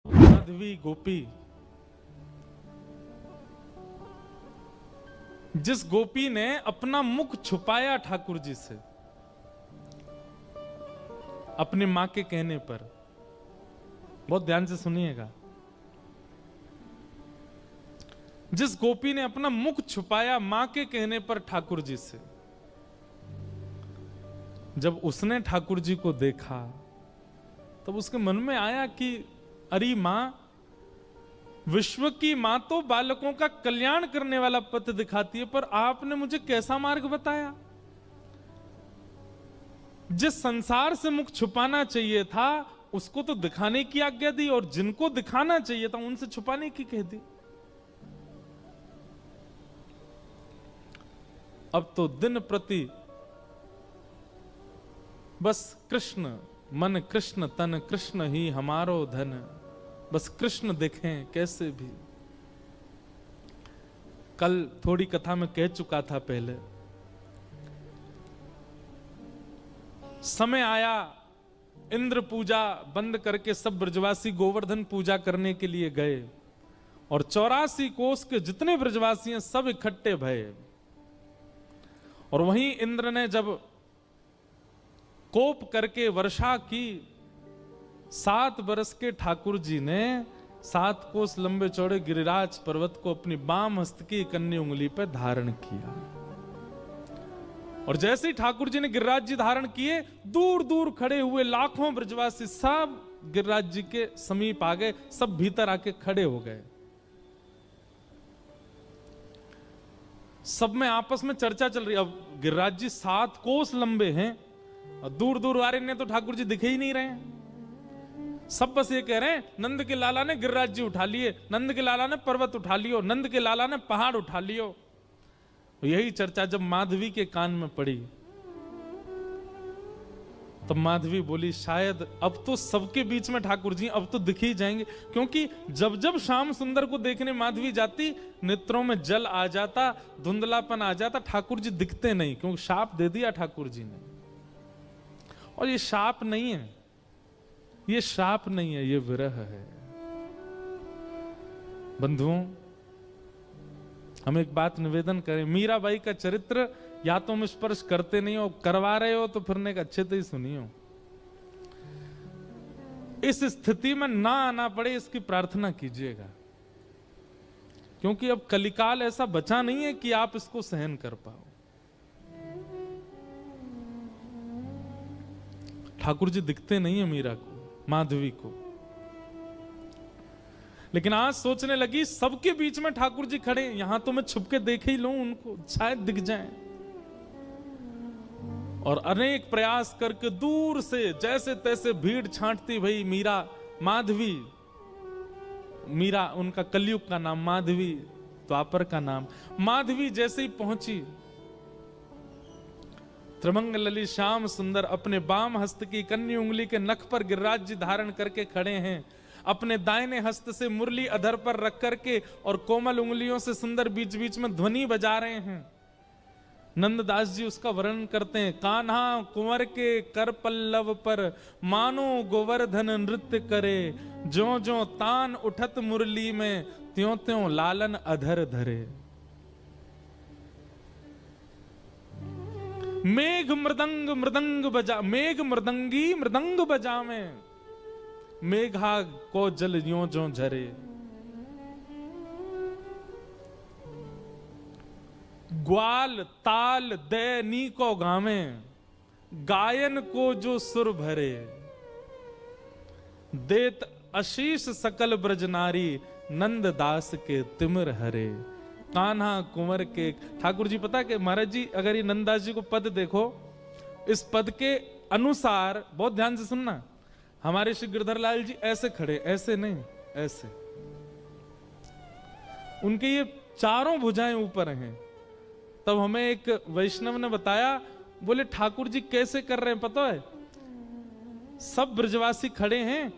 माधवी गोपी, जिस गोपी ने अपना मुख छुपाया ठाकुर जी से अपनी मां के कहने पर, बहुत ध्यान से सुनिएगा, जिस गोपी ने अपना मुख छुपाया मां के कहने पर ठाकुर जी से, जब उसने ठाकुर जी को देखा तब उसके मन में आया कि अरे मां, विश्व की मां तो बालकों का कल्याण करने वाला पथ दिखाती है, पर आपने मुझे कैसा मार्ग बताया? जिस संसार से मुख छुपाना चाहिए था उसको तो दिखाने की आज्ञा दी, और जिनको दिखाना चाहिए था उनसे छुपाने की कह दी। अब तो दिन प्रति बस कृष्ण मन, कृष्ण तन, कृष्ण ही हमारो धन, बस कृष्ण देखें कैसे भी। कल थोड़ी कथा में कह चुका था पहले, समय आया इंद्र पूजा बंद करके सब ब्रजवासी गोवर्धन पूजा करने के लिए गए, और 84 कोस के जितने ब्रजवासी हैं सब इकट्ठे भये। और वहीं इंद्र ने जब कोप करके वर्षा की, 7 बरस के ठाकुर जी ने 7 कोस लंबे चौड़े गिरिराज पर्वत को अपनी बाम हस्त की कन्नी उंगली पर धारण किया। और जैसे ही ठाकुर जी ने गिरिराज जी धारण किए, दूर दूर खड़े हुए लाखों ब्रजवासी सब गिरिराज जी के समीप आ गए, सब भीतर आके खड़े हो गए। सब में आपस में चर्चा चल रही। अब गिरिराज जी 7 कोस लंबे हैं और दूर दूर वाले ने तो ठाकुर जी दिखे ही नहीं रहे हैं। सब बस ये कह रहे हैं, नंद के लाला ने गिरिराज जी उठा लिए, नंद के लाला ने पर्वत उठा लियो, नंद के लाला ने पहाड़ उठा लियो। यही चर्चा जब माधवी के कान में पड़ी तब माधवी बोली, शायद अब तो सबके बीच में ठाकुर जी अब तो दिख ही जाएंगे। क्योंकि जब जब श्याम सुंदर को देखने माधवी जाती, नेत्रों में जल आ जाता, धुंधलापन आ जाता, ठाकुर जी दिखते नहीं, क्योंकि शाप दे दिया ठाकुर जी ने। और ये शाप नहीं है, ये शाप नहीं है, ये विरह है। बंधुओं, हम एक बात निवेदन करें, मीराबाई का चरित्र या तो हम स्पर्श करते नहीं हो, करवा रहे हो तो फिर अच्छे से ही सुनियो। इस स्थिति में ना आना पड़े इसकी प्रार्थना कीजिएगा, क्योंकि अब कलिकाल ऐसा बचा नहीं है कि आप इसको सहन कर पाओ। ठाकुर जी दिखते नहीं है मीरा को, माधवी को, लेकिन आज सोचने लगी सबके बीच में ठाकुर जी खड़े, यहां तो मैं छुप के देख ही लूं उनको, शायद दिख जाएं। और अनेक प्रयास करके दूर से जैसे तैसे भीड़ छांटती भई मीरा, माधवी, मीरा उनका कलयुग का नाम, माधवी द्वापर का नाम। माधवी जैसे ही पहुंची, त्रिमंगल ललित श्याम सुंदर अपने बाम हस्त की कन्नी उंगली के नख पर गिरिराज जी धारण करके खड़े हैं, अपने दाहिने हस्त से मुरली अधर पर रख करके और कोमल उंगलियों से सुंदर बीच बीच में ध्वनि बजा रहे हैं। नंददास जी उसका वर्णन करते हैं, कान्हा कुंवर के कर पल्लव पर मानो गोवर्धन नृत्य करे, ज्यों ज्यों तान उठत मुरली में त्यों त्यों लालन अधर धरे। मेघ मृदंग मृदंग बजा, मेघ मृदंगी मृदंग बजा में, मेघा को जल यों ज्यों झरे। ग्वाल ताल दे नी को गावे, गायन को जो सुर भरे, देत आशीष सकल ब्रज नारी, नंद दास के तिमिर हरे। कान्हा कुंवर के, ठाकुर जी पता कि महाराज जी, अगर ये नंददास जी को पद देखो, इस पद के अनुसार बहुत ध्यान से सुनना, हमारे श्री गिरधर लाल जी ऐसे खड़े, ऐसे नहीं, ऐसे, उनके ये चारों भुजाएं ऊपर हैं। तब हमें एक वैष्णव ने बताया, बोले ठाकुर जी कैसे कर रहे हैं पता है, सब ब्रजवासी खड़े हैं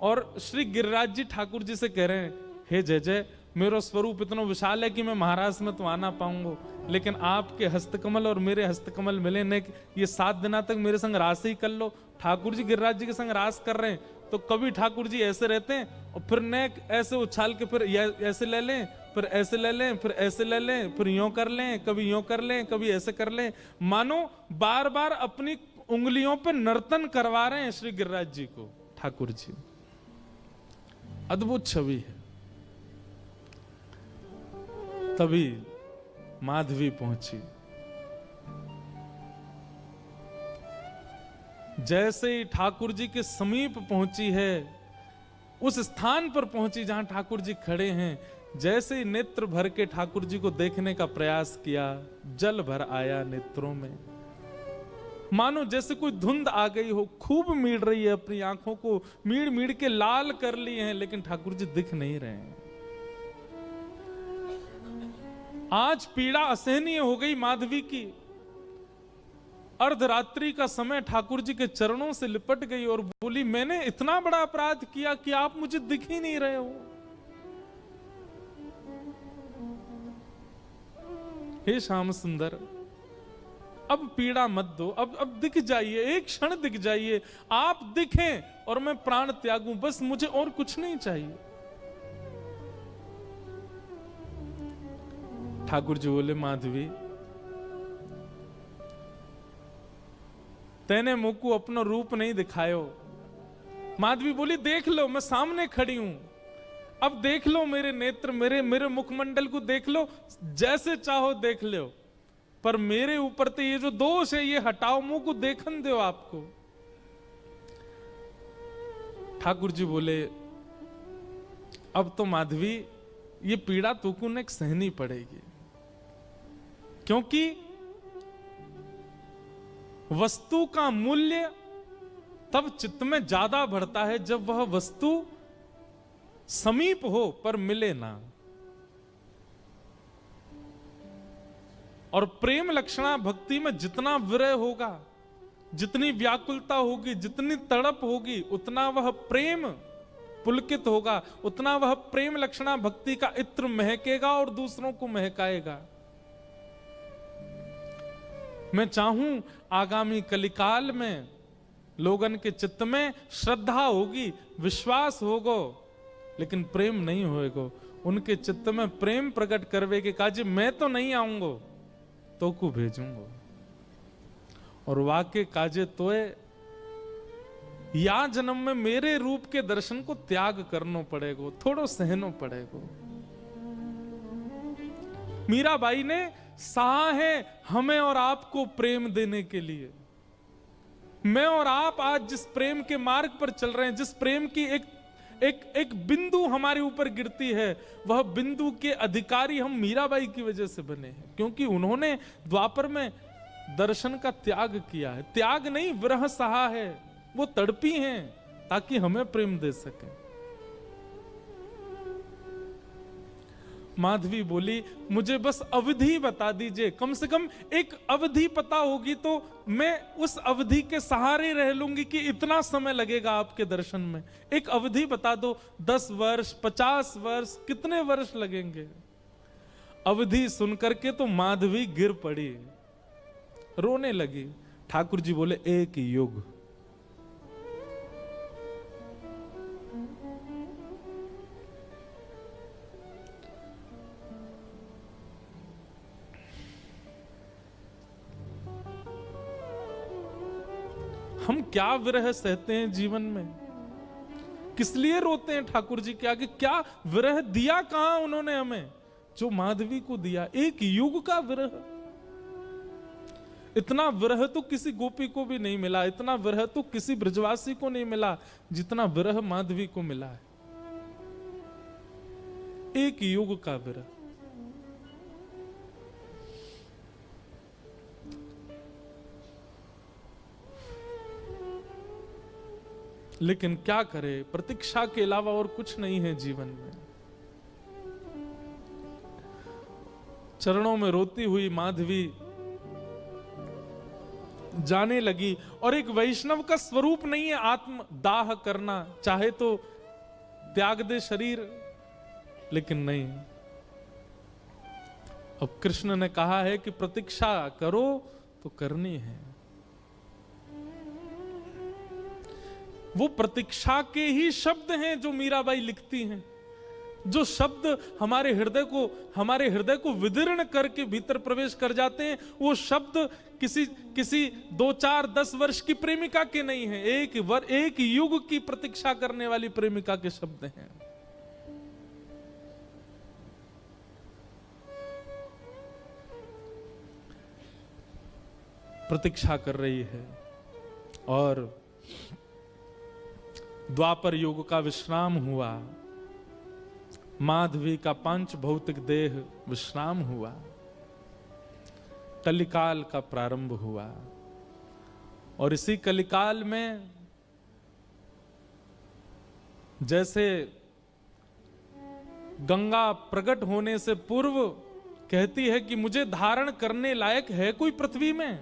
और श्री गिरिराज जी ठाकुर जी से कह रहे हैं, हे जय जय, मेरा स्वरूप इतना विशाल है कि मैं महाराज में तो आ ना पाऊंगा, लेकिन आपके हस्तकमल और मेरे हस्तकमल मिले ने, ये 7 दिना तक मेरे संग रास ही कर लो, ठाकुर जी गिरिराज जी के संग रास कर रहे हैं, तो कभी ठाकुर जी ऐसे रहते हैं और फिर नेक ऐसे उछाल के फिर ऐसे ले लें, फिर ऐसे ले लें, फिर ऐसे ले लें, फिर यूं कर लें, कभी यूं कर लें, कभी ऐसे कर लें, मानो बार बार अपनी उंगलियों पर नर्तन करवा रहे हैं श्री गिरिराज जी को ठाकुर जी। अद्भुत छवि है। तभी माधवी पहुंची। जैसे ही ठाकुर जी के समीप पहुंची है, उस स्थान पर पहुंची जहां ठाकुर जी खड़े हैं, जैसे ही नेत्र भर के ठाकुर जी को देखने का प्रयास किया, जल भर आया नेत्रों में। मानो जैसे कोई धुंध आ गई हो, खूब मीड़ रही है, अपनी आंखों को मीड़ मीड़ के लाल कर लिए हैं, लेकिन ठाकुर जी दिख नहीं रहे हैं। आज पीड़ा असहनीय हो गई माधवी की। अर्धरात्रि का समय ठाकुर जी के चरणों से लिपट गई और बोली, मैंने इतना बड़ा अपराध किया कि आप मुझे दिख ही नहीं रहे हो। हे श्याम सुंदर, अब पीड़ा मत दो, अब दिख जाइए, एक क्षण दिख जाइए, आप दिखें और मैं प्राण त्यागूं, बस मुझे और कुछ नहीं चाहिए। ठाकुर जी बोले, माधवी तेने मुझको अपना रूप नहीं दिखायो। माधवी बोली, देख लो, मैं सामने खड़ी हूं, अब देख लो मेरे नेत्र, मेरे मुखमंडल को देख लो, जैसे चाहो देख लो, पर मेरे ऊपर तो ये जो दोष है ये हटाओ, मुंह को देखन दो आपको। ठाकुर जी बोले, अब तो माधवी ये पीड़ा तुमको ने सहनी पड़ेगी, क्योंकि वस्तु का मूल्य तब चित्त में ज्यादा बढ़ता है जब वह वस्तु समीप हो पर मिले ना। और प्रेम लक्षणा भक्ति में जितना विरह होगा, जितनी व्याकुलता होगी, जितनी तड़प होगी, उतना वह प्रेम पुलकित होगा, उतना वह प्रेम लक्षणा भक्ति का इत्र महकेगा और दूसरों को महकाएगा। मैं चाहूं आगामी कलिकाल में लोगन के चित्त में श्रद्धा होगी, विश्वास होगो, लेकिन प्रेम नहीं होएगो। उनके चित्त में प्रेम प्रकट करवे के काजे मैं तो नहीं आऊंगो, तो को भेजूंगो। और वाके काजे तोए या जन्म में मेरे रूप के दर्शन को त्याग करनो पड़ेगो, थोड़ो सहनो पड़ेगो। मीराबाई ने सहा है हमें और आपको प्रेम देने के लिए। मैं और आप आज जिस प्रेम के मार्ग पर चल रहे हैं, जिस प्रेम की एक बिंदु हमारे ऊपर गिरती है, वह बिंदु के अधिकारी हम मीराबाई की वजह से बने हैं, क्योंकि उन्होंने द्वापर में दर्शन का त्याग किया है। त्याग नहीं, विरह सहा है, वो तड़पी हैं ताकि हमें प्रेम दे सके। माधवी बोली, मुझे बस अवधि बता दीजिए, कम से कम एक अवधि पता होगी तो मैं उस अवधि के सहारे रह लूंगी कि इतना समय लगेगा आपके दर्शन में। एक अवधि बता दो, 10 वर्ष, 50 वर्ष, कितने वर्ष लगेंगे? अवधि सुनकर के तो माधवी गिर पड़ी, रोने लगी। ठाकुर जी बोले, एक युग। हम क्या विरह सहते हैं जीवन में, किस लिए रोते हैं ठाकुर जी के आगे? क्या विरह दिया कहां उन्होंने हमें, जो माधवी को दिया? एक युग का विरह। इतना विरह तो किसी गोपी को भी नहीं मिला, इतना विरह तो किसी ब्रजवासी को नहीं मिला जितना विरह माधवी को मिला है। एक युग का विरह। लेकिन क्या करे, प्रतीक्षा के अलावा और कुछ नहीं है जीवन में। चरणों में रोती हुई माधवी जाने लगी। और एक वैष्णव का स्वरूप नहीं है आत्म दाह करना, चाहे तो त्याग दे शरीर, लेकिन नहीं। अब कृष्ण ने कहा है कि प्रतीक्षा करो तो करनी है। वो प्रतीक्षा के ही शब्द हैं जो मीराबाई लिखती हैं। जो शब्द हमारे हृदय को विदीर्ण करके भीतर प्रवेश कर जाते हैं, वो शब्द किसी 2, 4, 10 वर्ष की प्रेमिका के नहीं है, एक युग की प्रतीक्षा करने वाली प्रेमिका के शब्द हैं। प्रतीक्षा कर रही है और द्वापर युग का विश्राम हुआ, माधवी का पंच भौतिक देह विश्राम हुआ, कलिकाल का प्रारंभ हुआ। और इसी कलिकाल में जैसे गंगा प्रकट होने से पूर्व कहती है कि मुझे धारण करने लायक है कोई पृथ्वी में,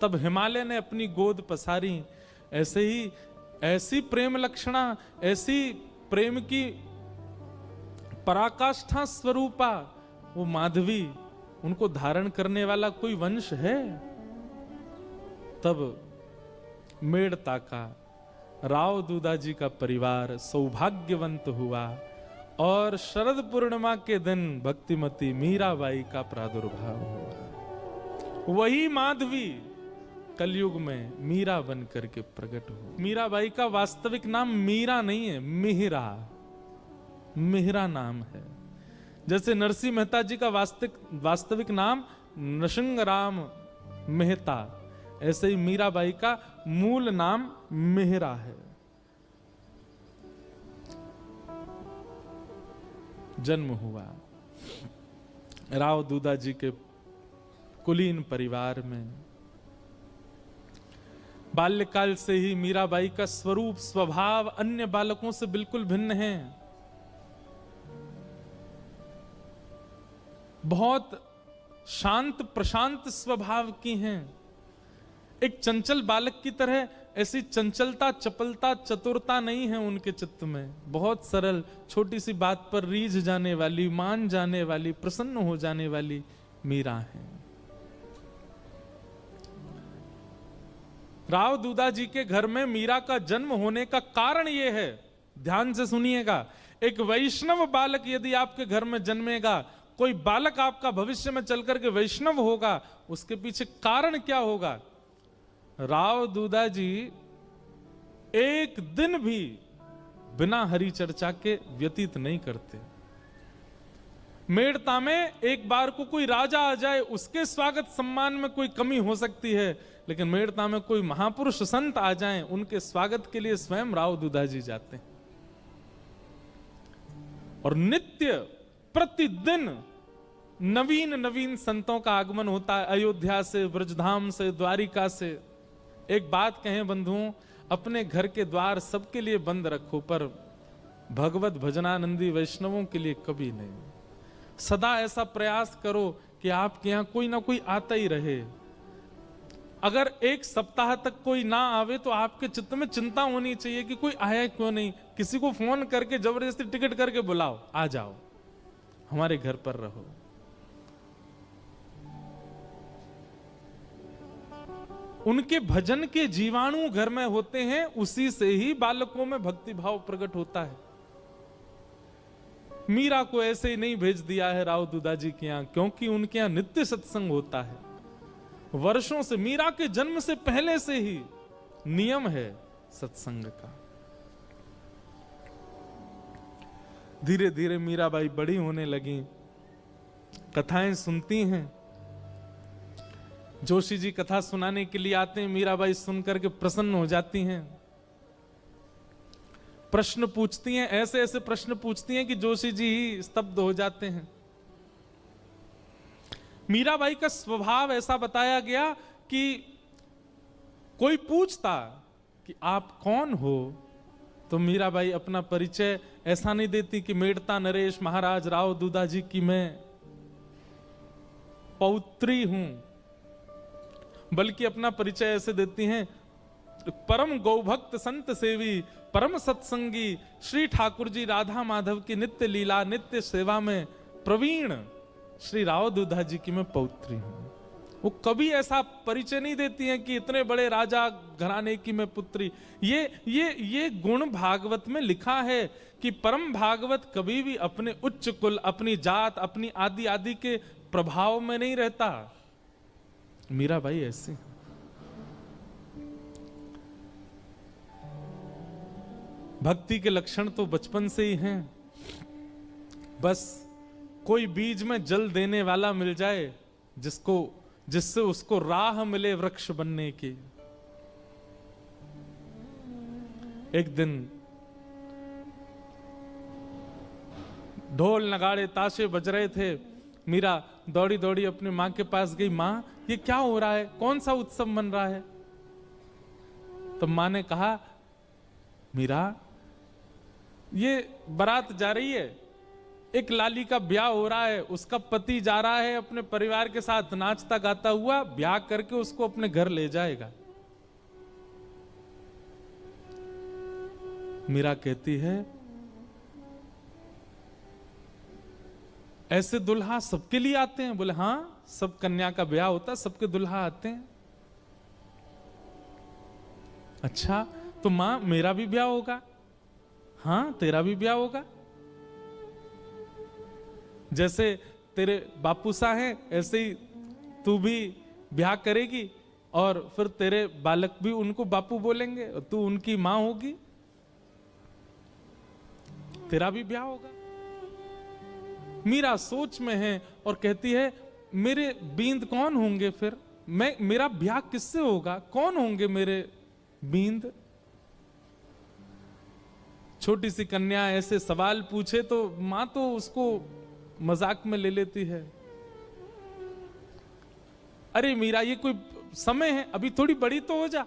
तब हिमालय ने अपनी गोद पसारी। ऐसे ही ऐसी प्रेम लक्षणा, ऐसी प्रेम की पराकाष्ठा स्वरूपा वो माधवी, उनको धारण करने वाला कोई वंश है। तब मेड़ता का राव दूधाजी का परिवार सौभाग्यवंत हुआ और शरद पूर्णिमा के दिन भक्तिमती मीराबाई का प्रादुर्भाव हुआ। वही माधवी कलयुग में मीरा बन करके प्रकट हुई। मीराबाई का वास्तविक नाम मीरा नहीं है, मिहिरा नाम है। जैसे नरसिंह मेहता जी का वास्तविक नाम नृसिंहराम मेहता, ऐसे ही मीराबाई का मूल नाम मिहिरा है। जन्म हुआ राव दूधाजी के कुलीन परिवार में। बाल्यकाल से ही मीराबाई का स्वरूप स्वभाव अन्य बालकों से बिल्कुल भिन्न है। बहुत शांत प्रशांत स्वभाव की हैं। एक चंचल बालक की तरह ऐसी चंचलता, चपलता, चतुरता नहीं है उनके चित्त में। बहुत सरल, छोटी सी बात पर रीझ जाने वाली, मान जाने वाली, प्रसन्न हो जाने वाली मीरा है। राव दूधाजी के घर में मीरा का जन्म होने का कारण यह है, ध्यान से सुनिएगा। एक वैष्णव बालक यदि आपके घर में जन्मेगा, कोई बालक आपका भविष्य में चलकर के वैष्णव होगा, उसके पीछे कारण क्या होगा? राव दूधाजी एक दिन भी बिना हरि चर्चा के व्यतीत नहीं करते। मेड़ता में एक बार को कोई राजा आ जाए, उसके स्वागत सम्मान में कोई कमी हो सकती है, लेकिन मेड़ता में कोई महापुरुष संत आ जाएं, उनके स्वागत के लिए स्वयं राव दूधाजी जाते हैं। और नित्य प्रतिदिन नवीन नवीन संतों का आगमन होता है, अयोध्या से, ब्रजधाम से, द्वारिका से। एक बात कहें बंधुओं, अपने घर के द्वार सबके लिए बंद रखो, पर भगवत भजनानंदी वैष्णवों के लिए कभी नहीं। सदा ऐसा प्रयास करो कि आपके यहां कोई ना कोई आता ही रहे। अगर एक सप्ताह तक कोई ना आवे तो आपके चित्त में चिंता होनी चाहिए कि कोई आया क्यों नहीं। किसी को फोन करके जबरदस्ती टिकट करके बुलाओ, आ जाओ, हमारे घर पर रहो। उनके भजन के जीवाणु घर में होते हैं, उसी से ही बालकों में भक्ति भाव प्रकट होता है। मीरा को ऐसे ही नहीं भेज दिया है राव दूधाजी के यहां, क्योंकि उनके यहां नित्य सत्संग होता है। वर्षों से, मीरा के जन्म से पहले से ही नियम है सत्संग का। धीरे धीरे मीराबाई बड़ी होने लगी, कथाएं सुनती हैं। जोशी जी कथा सुनाने के लिए आते हैं, मीराबाई सुनकर के प्रसन्न हो जाती हैं। प्रश्न पूछती हैं, ऐसे ऐसे प्रश्न पूछती हैं कि जोशी जी ही स्तब्ध हो जाते हैं। मीराबाई का स्वभाव ऐसा बताया गया कि कोई पूछता कि आप कौन हो, तो मीराबाई अपना परिचय ऐसा नहीं देती कि मेड़ता नरेश महाराज राव दूधाजी की मैं पौत्री हूं, बल्कि अपना परिचय ऐसे देती हैं, परम गौभक्त संत सेवी, परम सत्संगी श्री ठाकुर जी राधा माधव की नित्य लीला, नित्य सेवा में प्रवीण श्री राव दूधाजी की मैं पौत्री हूं। वो कभी ऐसा परिचय नहीं देती हैं कि इतने बड़े राजा घराने की मैं पुत्री। ये गुण भागवत में लिखा है कि परम भागवत कभी भी अपने उच्च कुल, अपनी जात, अपनी आदि आदि के प्रभाव में नहीं रहता। मीराबाई ऐसी भक्ति के लक्षण तो बचपन से ही हैं। बस कोई बीज में जल देने वाला मिल जाए जिससे उसको राह मिले वृक्ष बनने की। एक दिन ढोल नगाड़े ताशे बज रहे थे। मीरा दौड़ी दौड़ी अपनी मां के पास गई। मां, ये क्या हो रहा है? कौन सा उत्सव मन रहा है? तो मां ने कहा, मीरा, ये बारात जा रही है, एक लाली का ब्याह हो रहा है, उसका पति जा रहा है अपने परिवार के साथ नाचता गाता हुआ, ब्याह करके उसको अपने घर ले जाएगा। मीरा कहती है, ऐसे दुल्हा सबके लिए आते हैं? बोले हां, सब कन्या का ब्याह होता, सबके दुल्हा आते हैं। अच्छा, तो मां मेरा भी ब्याह होगा? हां, तेरा भी ब्याह होगा। जैसे तेरे बापू सा हैं, ऐसे ही तू भी ब्याह करेगी और फिर तेरे बालक भी उनको बापू बोलेंगे और तू उनकी मां होगी, तेरा भी ब्याह होगा। मीरा सोच में है और कहती है, मेरे बींद कौन होंगे फिर? मेरा ब्याह किससे होगा? कौन होंगे मेरे बींद? छोटी सी कन्या ऐसे सवाल पूछे तो मां तो उसको मजाक में ले लेती है। अरे मीरा, ये कोई समय है, अभी थोड़ी बड़ी तो हो जा।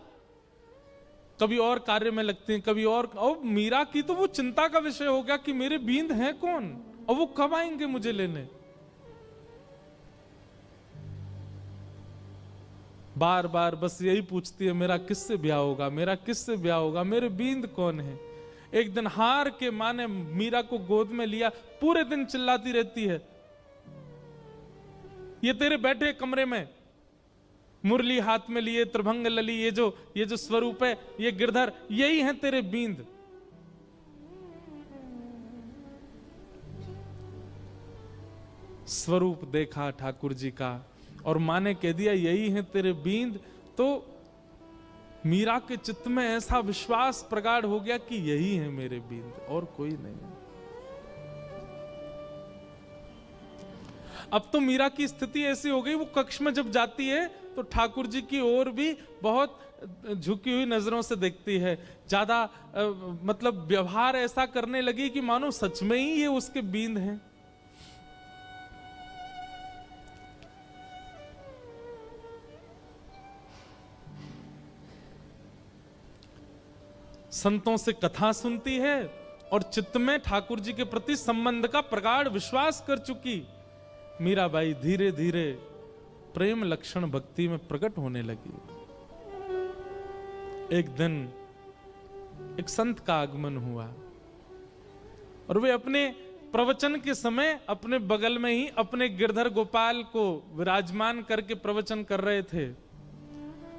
कभी और कार्य में लगते हैं, कभी और मीरा की तो वो चिंता का विषय हो गया कि मेरे बींद हैं कौन और वो कब आएंगे मुझे लेने। बार बार बस यही पूछती है, मेरा किससे ब्याह होगा, मेरा किससे ब्याह होगा, मेरे बींद कौन है। एक दिन हार के मां ने मीरा को गोद में लिया, पूरे दिन चिल्लाती रहती है, ये तेरे बैठे कमरे में मुरली हाथ में लिए, त्रिभंग लली, ये जो स्वरूप है, ये गिरधर, यही है तेरे बींद। स्वरूप देखा ठाकुर जी का और मां ने कह दिया यही है तेरे बींद, तो मीरा के चित्त में ऐसा विश्वास प्रगाढ़ हो गया कि यही है मेरे बींद और कोई नहीं। अब तो मीरा की स्थिति ऐसी हो गई, वो कक्ष में जब जाती है तो ठाकुर जी की ओर भी बहुत झुकी हुई नजरों से देखती है। ज्यादा मतलब व्यवहार ऐसा करने लगी कि मानो सच में ही ये उसके बींद हैं। संतों से कथा सुनती है और चित्त में ठाकुर जी के प्रति संबंध का प्रगाढ़ विश्वास कर चुकी मीराबाई धीरे धीरे प्रेम लक्षण भक्ति में प्रकट होने लगी। एक दिन एक संत का आगमन हुआ और वे अपने प्रवचन के समय अपने बगल में ही अपने गिरधर गोपाल को विराजमान करके प्रवचन कर रहे थे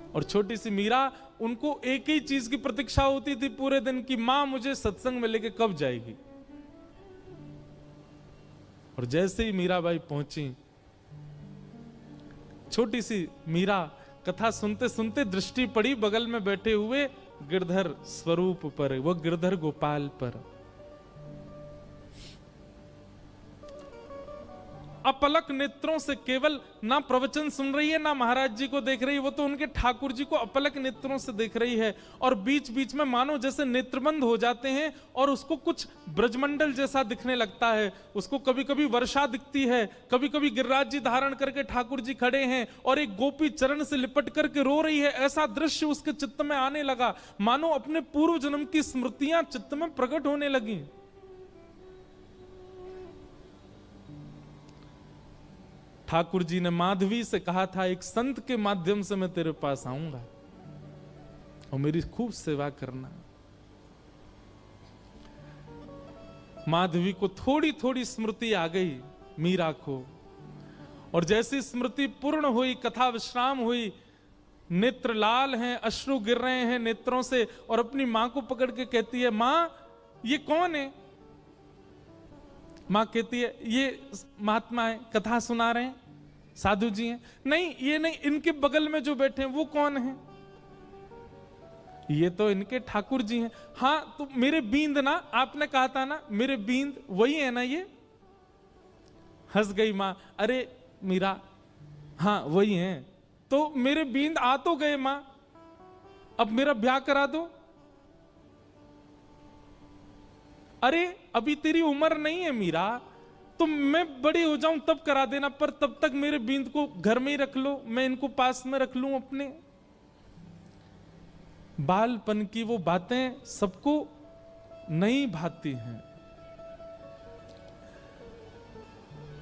और छोटी सी मीरा, उनको एक ही चीज की प्रतीक्षा होती थी पूरे दिन की, मां मुझे सत्संग में लेके कब जाएगी। और जैसे ही मीराबाई पहुंची, छोटी सी मीरा कथा सुनते सुनते दृष्टि पड़ी बगल में बैठे हुए गिरधर स्वरूप पर, वो गिरधर गोपाल पर। अपलक नेत्रों से केवल ना प्रवचन सुन रही है ना महाराज जी को देख रही है, वो तो उनके ठाकुर जी को अपलक नेत्रों से देख रही है और बीच बीच में मानो जैसे नेत्रबंद हो जाते हैं और उसको कुछ ब्रजमंडल जैसा दिखने लगता है। उसको कभी कभी वर्षा दिखती है, कभी कभी गिरिराज जी धारण करके ठाकुर जी खड़े हैं और एक गोपी चरण से लिपट करके रो रही है। ऐसा दृश्य उसके चित्त में आने लगा, मानो अपने पूर्व जन्म की स्मृतियां चित्त में प्रकट होने लगी। ठाकुर जी ने माधवी से कहा था, एक संत के माध्यम से मैं तेरे पास आऊंगा और मेरी खूब सेवा करना। माधवी को थोड़ी थोड़ी स्मृति आ गई मीरा को, और जैसी स्मृति पूर्ण हुई, कथा विश्राम हुई, नेत्र लाल हैं, अश्रु गिर रहे हैं नेत्रों से, और अपनी मां को पकड़ के कहती है, मां ये कौन है? मां कहती है, ये महात्मा है, कथा सुना रहे हैं, साधु जी हैं। नहीं, ये नहीं, इनके बगल में जो बैठे हैं वो कौन है? ये तो इनके ठाकुर जी हैं। हाँ, तो मेरे बींद ना, आपने कहा था ना मेरे बींद, वही है ना ये? हंस गई मां, अरे मीरा, हाँ वही हैं। तो मेरे बींद आ तो गए मां, अब मेरा ब्याह करा दो। अरे अभी तेरी उम्र नहीं है मीरा, तो मैं बड़ी हो जाऊं तब करा देना, पर तब तक मेरे बींद को घर में ही रख लो, मैं इनको पास में रख लूं अपने। बालपन की वो बातें सबको नहीं भाती हैं।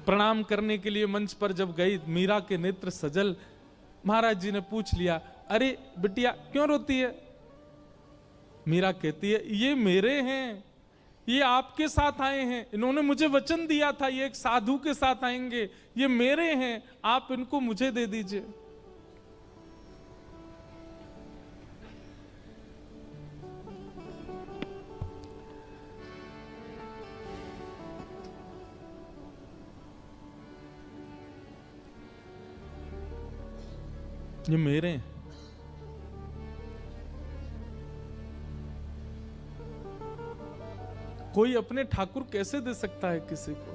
प्रणाम करने के लिए मंच पर जब गई, मीरा के नेत्र सजल। महाराज जी ने पूछ लिया, अरे बिटिया क्यों रोती है? मीरा कहती है, ये मेरे हैं, ये आपके साथ आए हैं, इन्होंने मुझे वचन दिया था ये एक साधु के साथ आएंगे, ये मेरे हैं, आप इनको मुझे दे दीजिए। ये मेरे हैं। कोई अपने ठाकुर कैसे दे सकता है किसी को?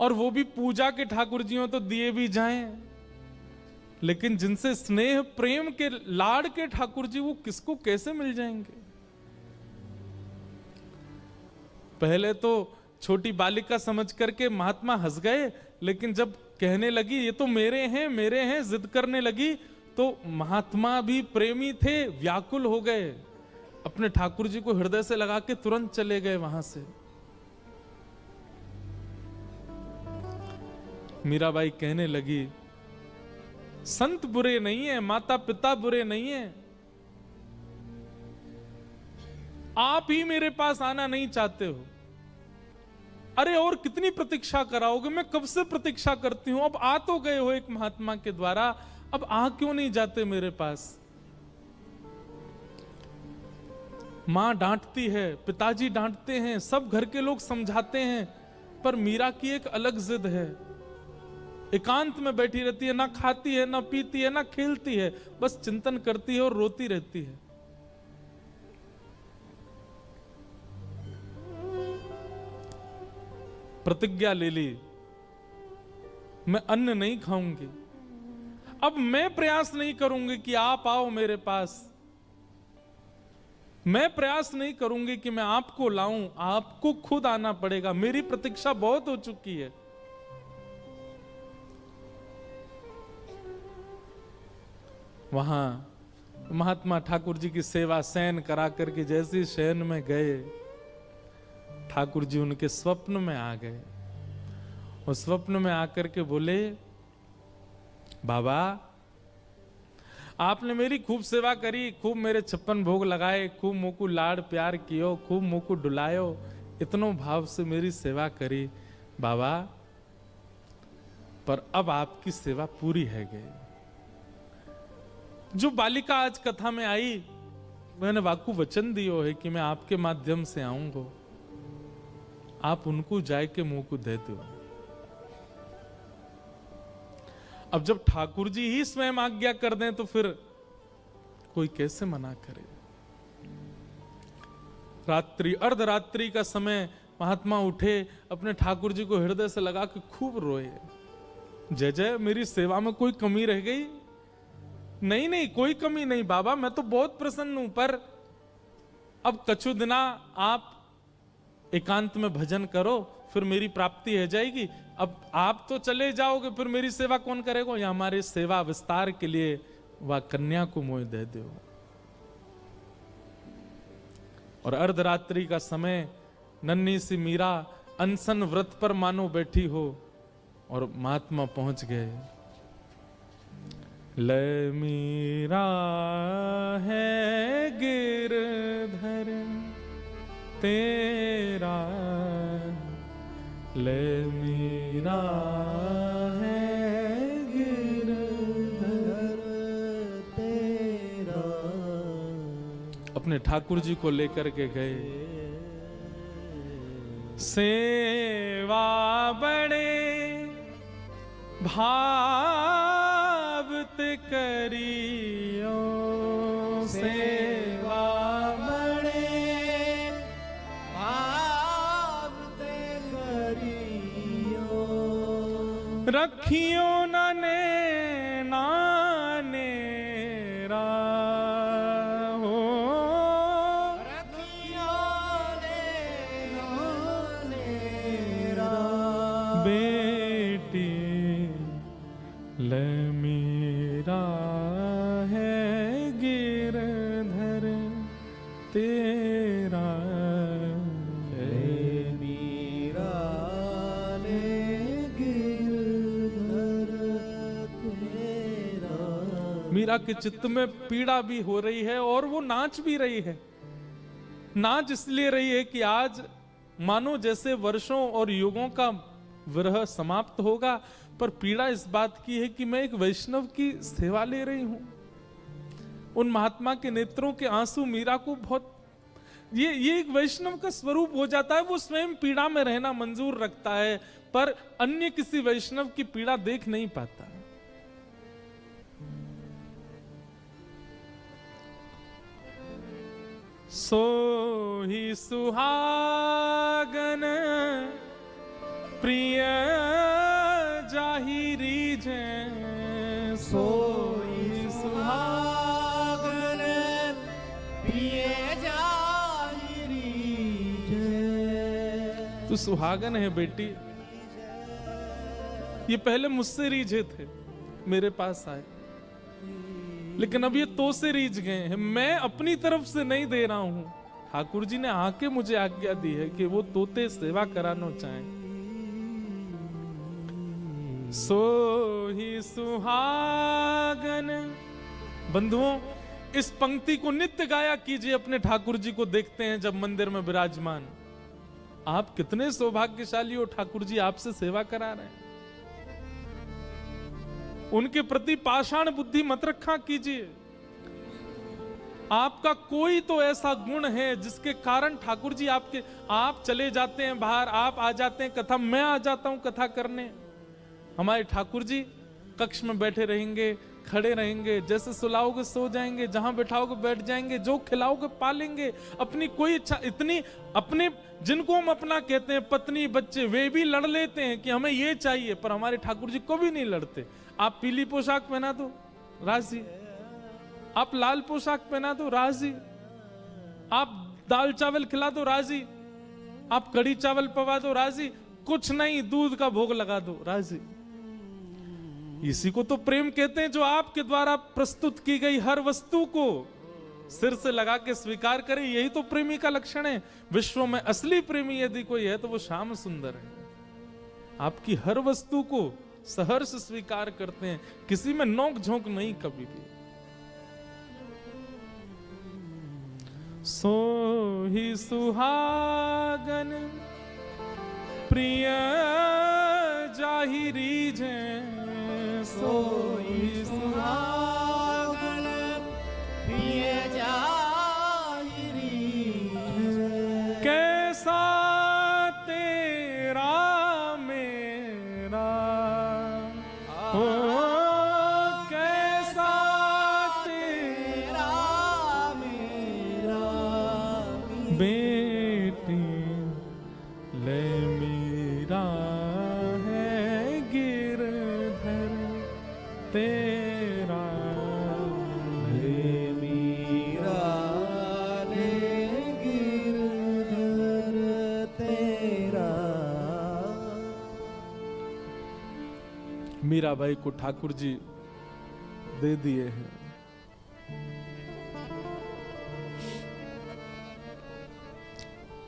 और वो भी पूजा के ठाकुर जी हो तो दिए भी जाएं, लेकिन जिनसे स्नेह प्रेम के लाड़ के ठाकुर जी, वो किसको कैसे मिल जाएंगे? पहले तो छोटी बालिका समझ करके महात्मा हंस गए, लेकिन जब कहने लगी ये तो मेरे हैं, जिद करने लगी, तो महात्मा भी प्रेमी थे, व्याकुल हो गए, अपने ठाकुर जी को हृदय से लगा के तुरंत चले गए वहां से। मीराबाई कहने लगी, संत बुरे नहीं है, माता पिता बुरे नहीं है, आप ही मेरे पास आना नहीं चाहते हो। अरे और कितनी प्रतीक्षा कराओगे? मैं कब से प्रतीक्षा करती हूं, अब आ तो गए हो एक महात्मा के द्वारा, अब आ क्यों नहीं जाते मेरे पास? मां डांटती है, पिताजी डांटते हैं, सब घर के लोग समझाते हैं, पर मीरा की एक अलग जिद है। एकांत में बैठी रहती है, ना खाती है, ना पीती है, ना खेलती है, बस चिंतन करती है और रोती रहती है। प्रतिज्ञा ले ली, मैं अन्न नहीं खाऊंगी, अब मैं प्रयास नहीं करूंगी कि आप आओ मेरे पास, मैं प्रयास नहीं करूंगी कि मैं आपको लाऊं, आपको खुद आना पड़ेगा, मेरी प्रतीक्षा बहुत हो चुकी है। वहां महात्मा ठाकुर जी की सेवा शयन करा करके जैसे शयन में गए, ठाकुर जी उनके स्वप्न में आ गए। और स्वप्न में आकर के बोले, बाबा आपने मेरी खूब सेवा करी, खूब मेरे 56 भोग लगाए, खूब मोकू लाड़ प्यार कियो, खूब मोकू डुलायो, इतनो भाव से मेरी सेवा करी बाबा, पर अब आपकी सेवा पूरी है गई। जो बालिका आज कथा में आई, मैंने वाकू वचन दियो है कि मैं आपके माध्यम से आऊंगा, आप उनको जाए के मुंह को दे दो। अब जब ठाकुर जी ही स्वयं आज्ञा कर दें तो फिर कोई कैसे मना करे। रात्रि अर्धरात्रि का समय महात्मा उठे, अपने ठाकुर जी को हृदय से लगा के खूब रोए, जय जय मेरी सेवा में कोई कमी रह गई? नहीं नहीं कोई कमी नहीं बाबा, मैं तो बहुत प्रसन्न हूं, पर अब कछु दिना आप एकांत में भजन करो, फिर मेरी प्राप्ति हो जाएगी। अब आप तो चले जाओगे, फिर मेरी सेवा कौन करेगा? या हमारी सेवा विस्तार के लिए वह कन्या को मोह दे दो। और अर्धरात्रि का समय, नन्ही सी मीरा अनशन व्रत पर मानो बैठी हो, और महात्मा पहुंच गए। ले मीरा है गिरधर तेरा, ले मीरा अपने ठाकुर जी को लेकर के गए। सेवा बड़े भावत करियो, सेवा बड़े भावत करियो, रखियो नने नानेरा हो, रखियो नेरा, बेटी ले मेरा है गिरधर तेरा मेरा ले गिरधर तेरा। मीरा के चित्त में पीड़ा भी हो रही है और वो नाच भी रही है। नाच इसलिए रही है कि आज मानो जैसे वर्षों और युगों का विरह समाप्त होगा, पर पीड़ा इस बात की है कि मैं एक वैष्णव की सेवा ले रही हूं। उन महात्मा के नेत्रों के आंसू मीरा को बहुत, ये एक वैष्णव का स्वरूप हो जाता है। वो स्वयं पीड़ा में रहना मंजूर रखता है, पर अन्य किसी वैष्णव की पीड़ा देख नहीं पाता। सो ही सुहागन प्रिय जाहिरी जे, सोई सुहागन प्रिय जाहिरी जय। तू सुहागन है बेटी। ये पहले मुझसे रीझे थे, मेरे पास आए, लेकिन अब ये तो से रीझ गए हैं। मैं अपनी तरफ से नहीं दे रहा हूं, ठाकुर जी ने आके मुझे आज्ञा दी है कि वो तोते सेवा कराना चाहें। सो ही सुहागन। बंधुओं, इस पंक्ति को नित्य गाया कीजिए। अपने ठाकुर जी को देखते हैं जब मंदिर में विराजमान, आप कितने सौभाग्यशाली हो, ठाकुर जी आपसे सेवा करा रहे हैं। उनके प्रति पाषाण बुद्धि मत रखा कीजिए। आपका कोई तो ऐसा गुण है जिसके कारण ठाकुर जी आप चले जाते हैं बाहर, आप आ जाते हैं कथा, मैं आ जाता हूं कथा करने। हमारे ठाकुर जी कक्ष में बैठे रहेंगे, खड़े रहेंगे, जैसे सुलाओगे सो जाएंगे, जहां बैठाओगे बैठ जाएंगे, जो खिलाओगे पालेंगे। अपनी कोई इच्छा इतनी, अपने जिनको हम अपना कहते हैं पत्नी बच्चे, वे भी लड़ लेते हैं कि हमें ये चाहिए, पर हमारे ठाकुर जी को भी नहीं लड़ते। आप पीली पोशाक पहना दो राजी, आप लाल पोशाक पहना दो राजी, आप दाल चावल खिला दो राजी, आप कड़ी चावल पवा दो राजी, कुछ नहीं दूध का भोग लगा दो राजी। इसी को तो प्रेम कहते हैं, जो आपके द्वारा प्रस्तुत की गई हर वस्तु को सिर से लगा के स्वीकार करे। यही तो प्रेमी का लक्षण है। विश्व में असली प्रेमी यदि कोई है तो वो श्याम सुंदर है। आपकी हर वस्तु को सहर्ष स्वीकार करते हैं, किसी में नोक झोंक नहीं कभी भी। सो ही सुहागन प्रिय जाहिरी जे, सोई सुहागन प्रिय जाहिरी जय। कैसा तेरा मेरा हो, कैसा तेरा मेरा बेटी ले मेरा है गिरधर तेरा। मेरा ले गिरधर तेरा। मीराबाई को ठाकुर जी दे दिए हैं।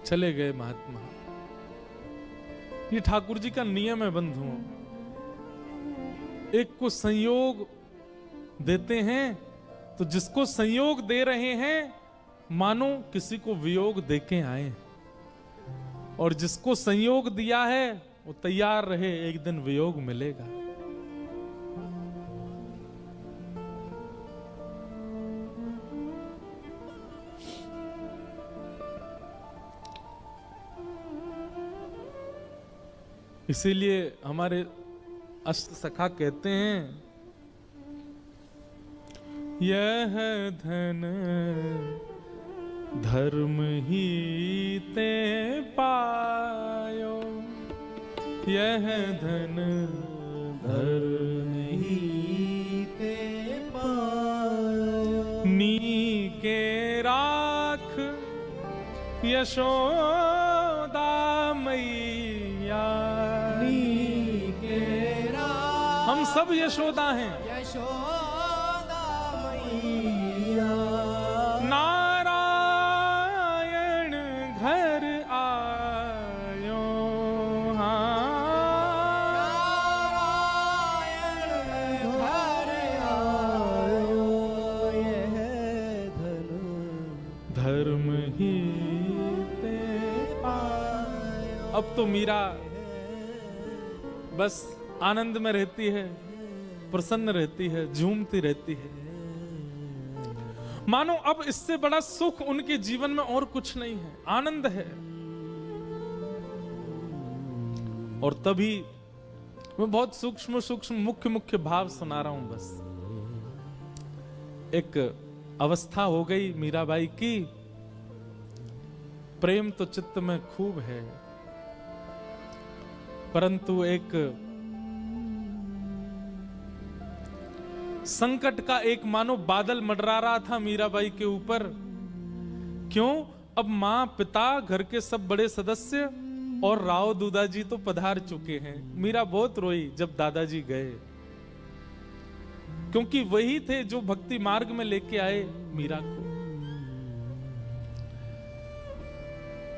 चले गए महात्मा। ये ठाकुर जी का नियम है बंधुओं। एक को संयोग देते हैं तो जिसको संयोग दे रहे हैं मानो किसी को वियोग देके आए, और जिसको संयोग दिया है वो तैयार रहे, एक दिन वियोग मिलेगा। इसीलिए हमारे अष्ट सखा कहते हैं, यह धन धर्म ही ते पायो, यह धन धर्म ही ते पायो। नी के राख यशोदा मैया, हम सब यशोदा हैं। यशोदा मैया नारायण घर आयो, नारायण घर आयो, यह धन धर्म ही ते पायो। अब तो मीरा बस आनंद में रहती है, प्रसन्न रहती है, झूमती रहती है, मानो अब इससे बड़ा सुख उनके जीवन में और कुछ नहीं है, आनंद है। और तभी मैं बहुत सूक्ष्म सूक्ष्म मुख्य मुख्य भाव सुना रहा हूं। बस एक अवस्था हो गई मीराबाई की, प्रेम तो चित्त में खूब है, परंतु एक संकट का एक मानो बादल मंडरा रहा था मीराबाई के ऊपर। क्यों? अब मां, पिता, घर के सब बड़े सदस्य और राव दूदाजी तो पधार चुके हैं। मीरा बहुत रोई जब दादाजी गए, क्योंकि वही थे जो भक्ति मार्ग में लेके आए मीरा को।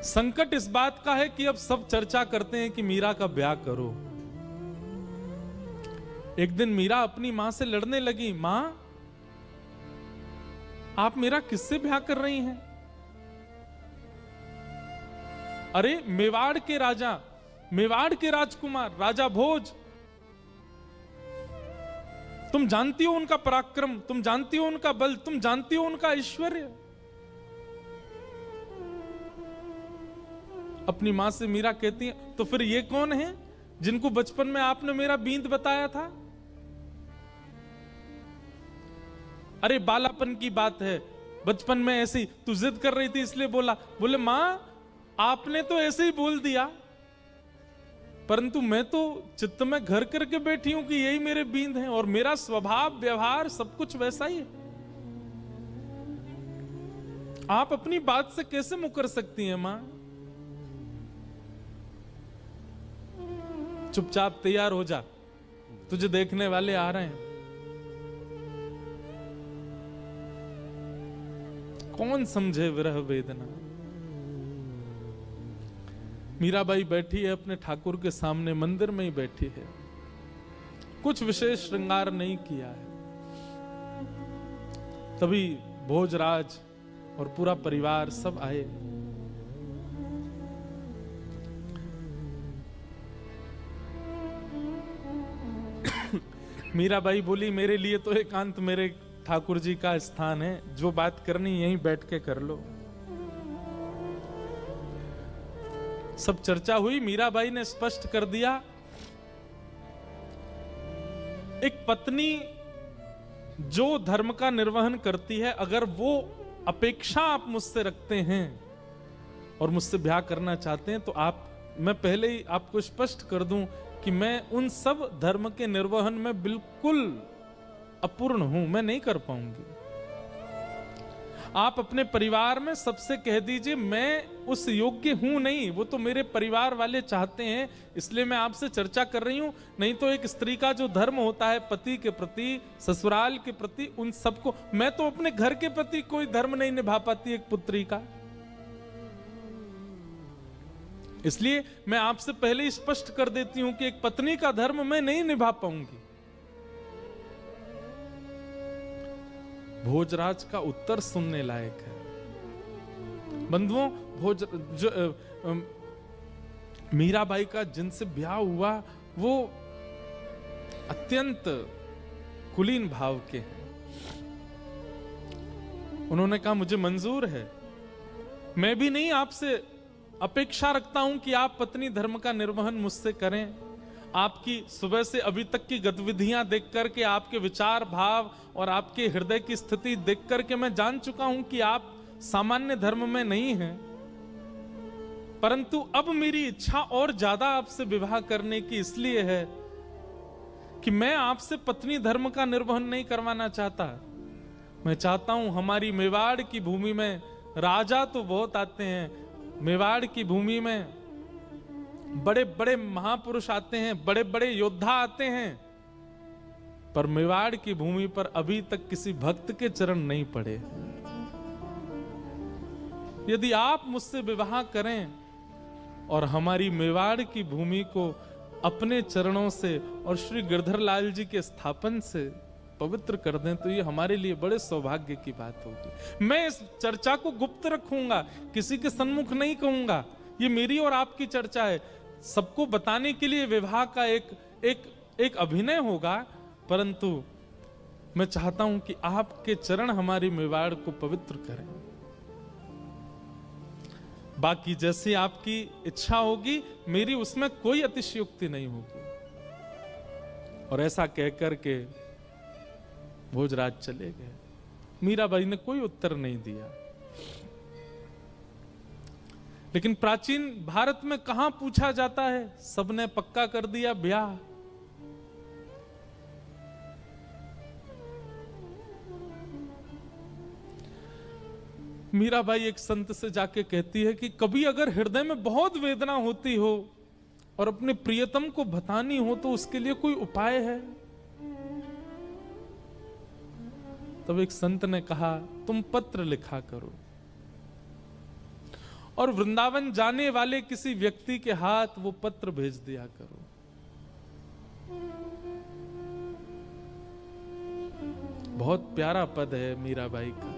संकट इस बात का है कि अब सब चर्चा करते हैं कि मीरा का ब्याह करो। एक दिन मीरा अपनी मां से लड़ने लगी, मां आप मेरा किससे ब्याह कर रही हैं? अरे मेवाड़ के राजा, मेवाड़ के राजकुमार राजा भोज, तुम जानती हो उनका पराक्रम, तुम जानती हो उनका बल, तुम जानती हो उनका ऐश्वर्य। अपनी मां से मीरा कहती है, तो फिर ये कौन है जिनको बचपन में आपने मेरा बींद बताया था? अरे बालापन की बात है, बचपन में ऐसी तू जिद कर रही थी इसलिए बोला। बोले मां आपने तो ऐसे ही बोल दिया, परंतु मैं तो चित्त में घर करके बैठी हूं कि यही मेरे बींद हैं और मेरा स्वभाव व्यवहार सब कुछ वैसा ही है। आप अपनी बात से कैसे मुकर सकती हैं मां? चुपचाप तैयार हो जा, तुझे देखने वाले आ रहे हैं। कौन समझे विरह वेदना। मीराबाई बैठी है अपने ठाकुर के सामने, मंदिर में ही बैठी है, कुछ विशेष श्रृंगार नहीं किया है। तभी भोजराज और पूरा परिवार सब आए। मीराबाई बोली, मेरे लिए तो एकांत मेरे ठाकुर जी का स्थान है, जो बात करनी यहीं बैठ के कर लो। सब चर्चा हुई, मीराबाई ने स्पष्ट कर दिया, एक पत्नी जो धर्म का निर्वहन करती है, अगर वो अपेक्षा आप मुझसे रखते हैं और मुझसे ब्याह करना चाहते हैं, तो मैं पहले ही आपको स्पष्ट कर दूं कि मैं उन सब धर्म के निर्वहन में बिल्कुल अपूर्ण हूं, मैं नहीं कर पाऊंगी। आप अपने परिवार में सबसे कह दीजिए मैं उस योग्य हूं नहीं, वो तो मेरे परिवार वाले चाहते हैं, इसलिए मैं आपसे चर्चा कर रही हूं। नहीं तो एक स्त्री का जो धर्म होता है पति के प्रति, ससुराल के प्रति, उन सबको, मैं तो अपने घर के प्रति कोई धर्म नहीं निभा पाती एक पुत्री का। इसलिए मैं आपसे पहले ही स्पष्ट कर देती हूं कि एक पत्नी का धर्म मैं नहीं निभा पाऊंगी। भोजराज का उत्तर सुनने लायक है। बंधुओं, मीराबाई का जिनसे ब्याह हुआ वो अत्यंत कुलीन भाव के हैं। उन्होंने कहा मुझे मंजूर है, मैं भी नहीं आपसे अपेक्षा रखता हूं कि आप पत्नी धर्म का निर्वहन मुझसे करें, आपकी सुबह से अभी तक की गतिविधियां देख करके, आपके विचार भाव और आपके हृदय की स्थिति देख करके मैं जान चुका हूं कि आप सामान्य धर्म में नहीं हैं। परंतु अब मेरी इच्छा और ज्यादा आपसे विवाह करने की इसलिए है कि मैं आपसे पत्नी धर्म का निर्वहन नहीं करवाना चाहता। मैं चाहता हूं हमारी मेवाड़ की भूमि में राजा तो बहुत आते हैं, मेवाड़ की भूमि में बड़े बड़े महापुरुष आते हैं, बड़े बड़े योद्धा आते हैं, पर मेवाड़ की भूमि पर अभी तक किसी भक्त के चरण नहीं पड़े। यदि आप मुझसे विवाह करें और हमारी मेवाड़ की भूमि को अपने चरणों से और श्री गिरधर लाल जी के स्थापन से पवित्र कर दें, तो ये हमारे लिए बड़े सौभाग्य की बात होगी। मैं इस चर्चा को गुप्त रखूंगा, किसी के सन्मुख नहीं कहूंगा। ये मेरी और आपकी चर्चा है, सबको बताने के लिए विवाह का एक अभिनय होगा, परंतु मैं चाहता हूं कि आपके चरण हमारी मेवाड़ को पवित्र करें। बाकी जैसी आपकी इच्छा होगी, मेरी उसमें कोई अतिशयोक्ति नहीं होगी। और ऐसा कहकर के भोजराज चले गए। मीराबाई ने कोई उत्तर नहीं दिया। लेकिन प्राचीन भारत में कहां पूछा जाता है, सबने पक्का कर दिया ब्याह। मीराबाई एक संत से जाके कहती है कि कभी अगर हृदय में बहुत वेदना होती हो और अपने प्रियतम को बतानी हो तो उसके लिए कोई उपाय है? तब एक संत ने कहा, तुम पत्र लिखा करो और वृंदावन जाने वाले किसी व्यक्ति के हाथ वो पत्र भेज दिया करो। बहुत प्यारा पद है मीराबाई का।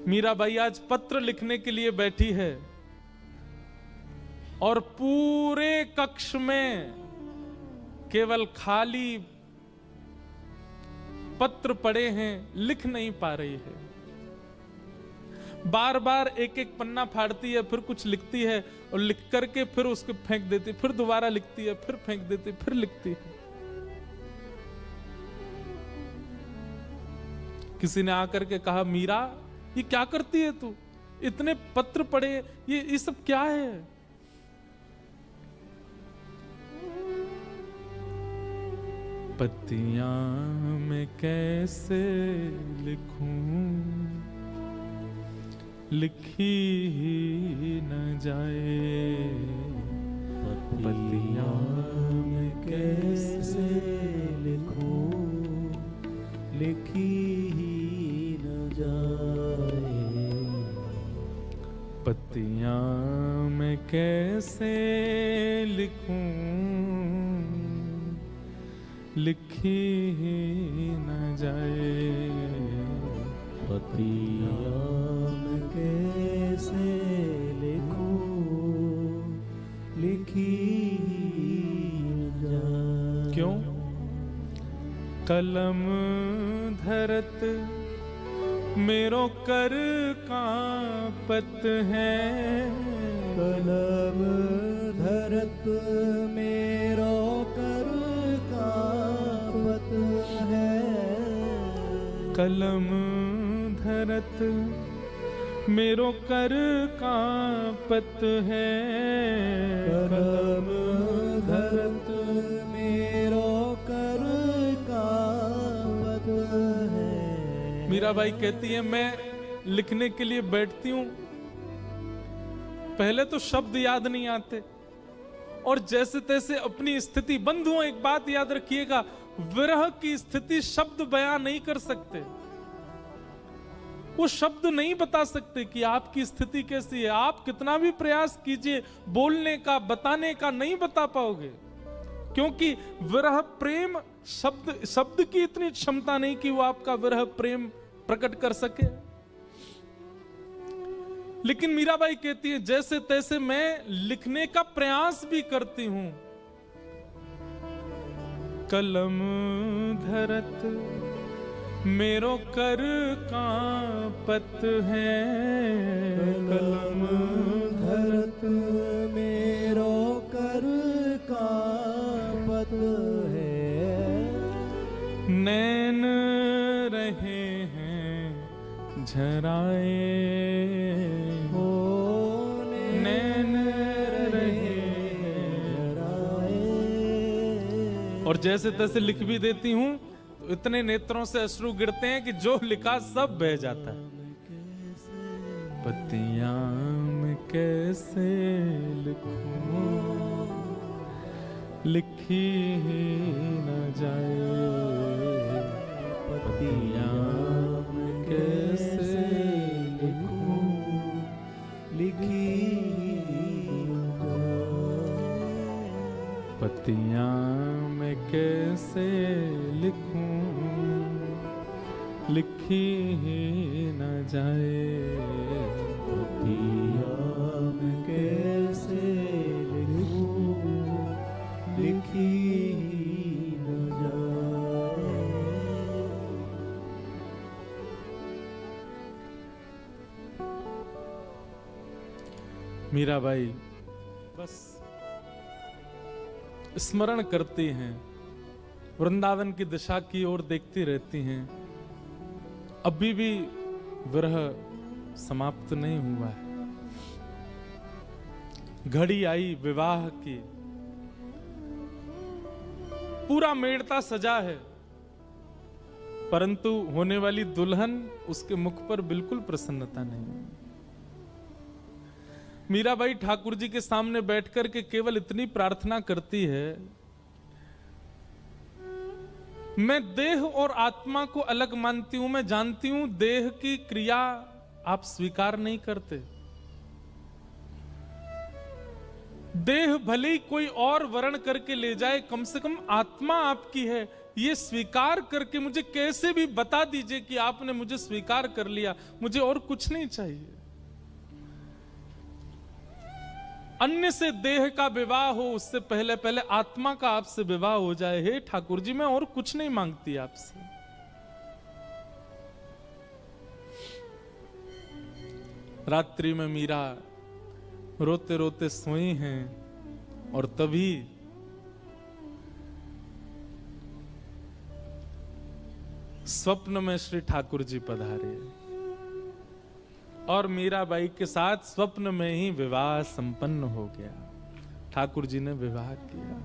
मीराबाई आज पत्र लिखने के लिए बैठी है और पूरे कक्ष में केवल खाली पत्र पड़े हैं, लिख नहीं पा रही है। बार बार एक एक पन्ना फाड़ती है, फिर कुछ लिखती है और लिख करके फिर उसको फेंक देती, फिर दोबारा लिखती है, फिर फेंक देती, फिर लिखती है। किसी ने आकर के कहा, मीरा ये क्या करती है तू? इतने पत्र पड़े, ये सब क्या है? पत्तियां मैं कैसे लिखूं, लिखी ही न जाए। पत्तियां मैं कैसे लिखूं, लिखी ही न जाए। पत्तियां मैं कैसे लिखूं, लिखी ही न जाए। पत्तियां मैं कैसे लिखूं, लिखी ही न जाए। क्यों? कलम धरत मेरो कर कांपत है। कलम धरत मेरो कर कांपत है। कलम धरत मेरो कर कांपत है। कलम धरत मेरो कर कांपत है। मीराबाई कहती है, मैं लिखने के लिए बैठती हूं, पहले तो शब्द याद नहीं आते और जैसे तैसे अपनी स्थिति। बंधुओं, एक बात याद रखिएगा, विरह की स्थिति शब्द बयां नहीं कर सकते। वो शब्द नहीं बता सकते कि आपकी स्थिति कैसी है। आप कितना भी प्रयास कीजिए बोलने का, बताने का, नहीं बता पाओगे, क्योंकि विरह प्रेम शब्द की इतनी क्षमता नहीं कि वो आपका विरह प्रेम प्रकट कर सके। लेकिन मीराबाई कहती है, जैसे तैसे मैं लिखने का प्रयास भी करती हूं। कलम धरत मेरो कर कांपत है। कलम धरत मेरो कर कांपत धरत है। नैन रहे हैं झराए, ओ नैन रहे झराए। और जैसे तैसे लिख भी देती हूं तो इतने नेत्रों से अश्रु गिरते हैं कि जो लिखा सब बह जाता है। पतियां मैं कैसे लिखूं, लिखी ही न जाए। पतियां मैं कैसे लिखूं, लिखी पतियां मैं कैसे लिखूं, लिखी ही न जाए। पतियां मैं कैसे लिखूं, लिखी न जाए। मीराबाई बस स्मरण करती हैं, वृंदावन की दिशा की ओर देखती रहती हैं। अभी भी विरह समाप्त नहीं हुआ है। घड़ी आई विवाह की, पूरा मेड़ता सजा है, परंतु होने वाली दुल्हन उसके मुख पर बिल्कुल प्रसन्नता नहीं। मीराबाई ठाकुर जी के सामने बैठकर के केवल इतनी प्रार्थना करती है, मैं देह और आत्मा को अलग मानती हूं। मैं जानती हूं देह की क्रिया आप स्वीकार नहीं करते। देह भले ही कोई और वर्ण करके ले जाए, कम से कम आत्मा आपकी है, ये स्वीकार करके मुझे कैसे भी बता दीजिए कि आपने मुझे स्वीकार कर लिया। मुझे और कुछ नहीं चाहिए। अन्य से देह का विवाह हो, उससे पहले पहले आत्मा का आपसे विवाह हो जाए। हे ठाकुर जी, मैं और कुछ नहीं मांगती आपसे। रात्रि में मीरा रोते रोते सोई हैं और तभी स्वप्न में श्री ठाकुर जी पधारे और मीराबाई के साथ स्वप्न में ही विवाह संपन्न हो गया। ठाकुर जी ने विवाह किया।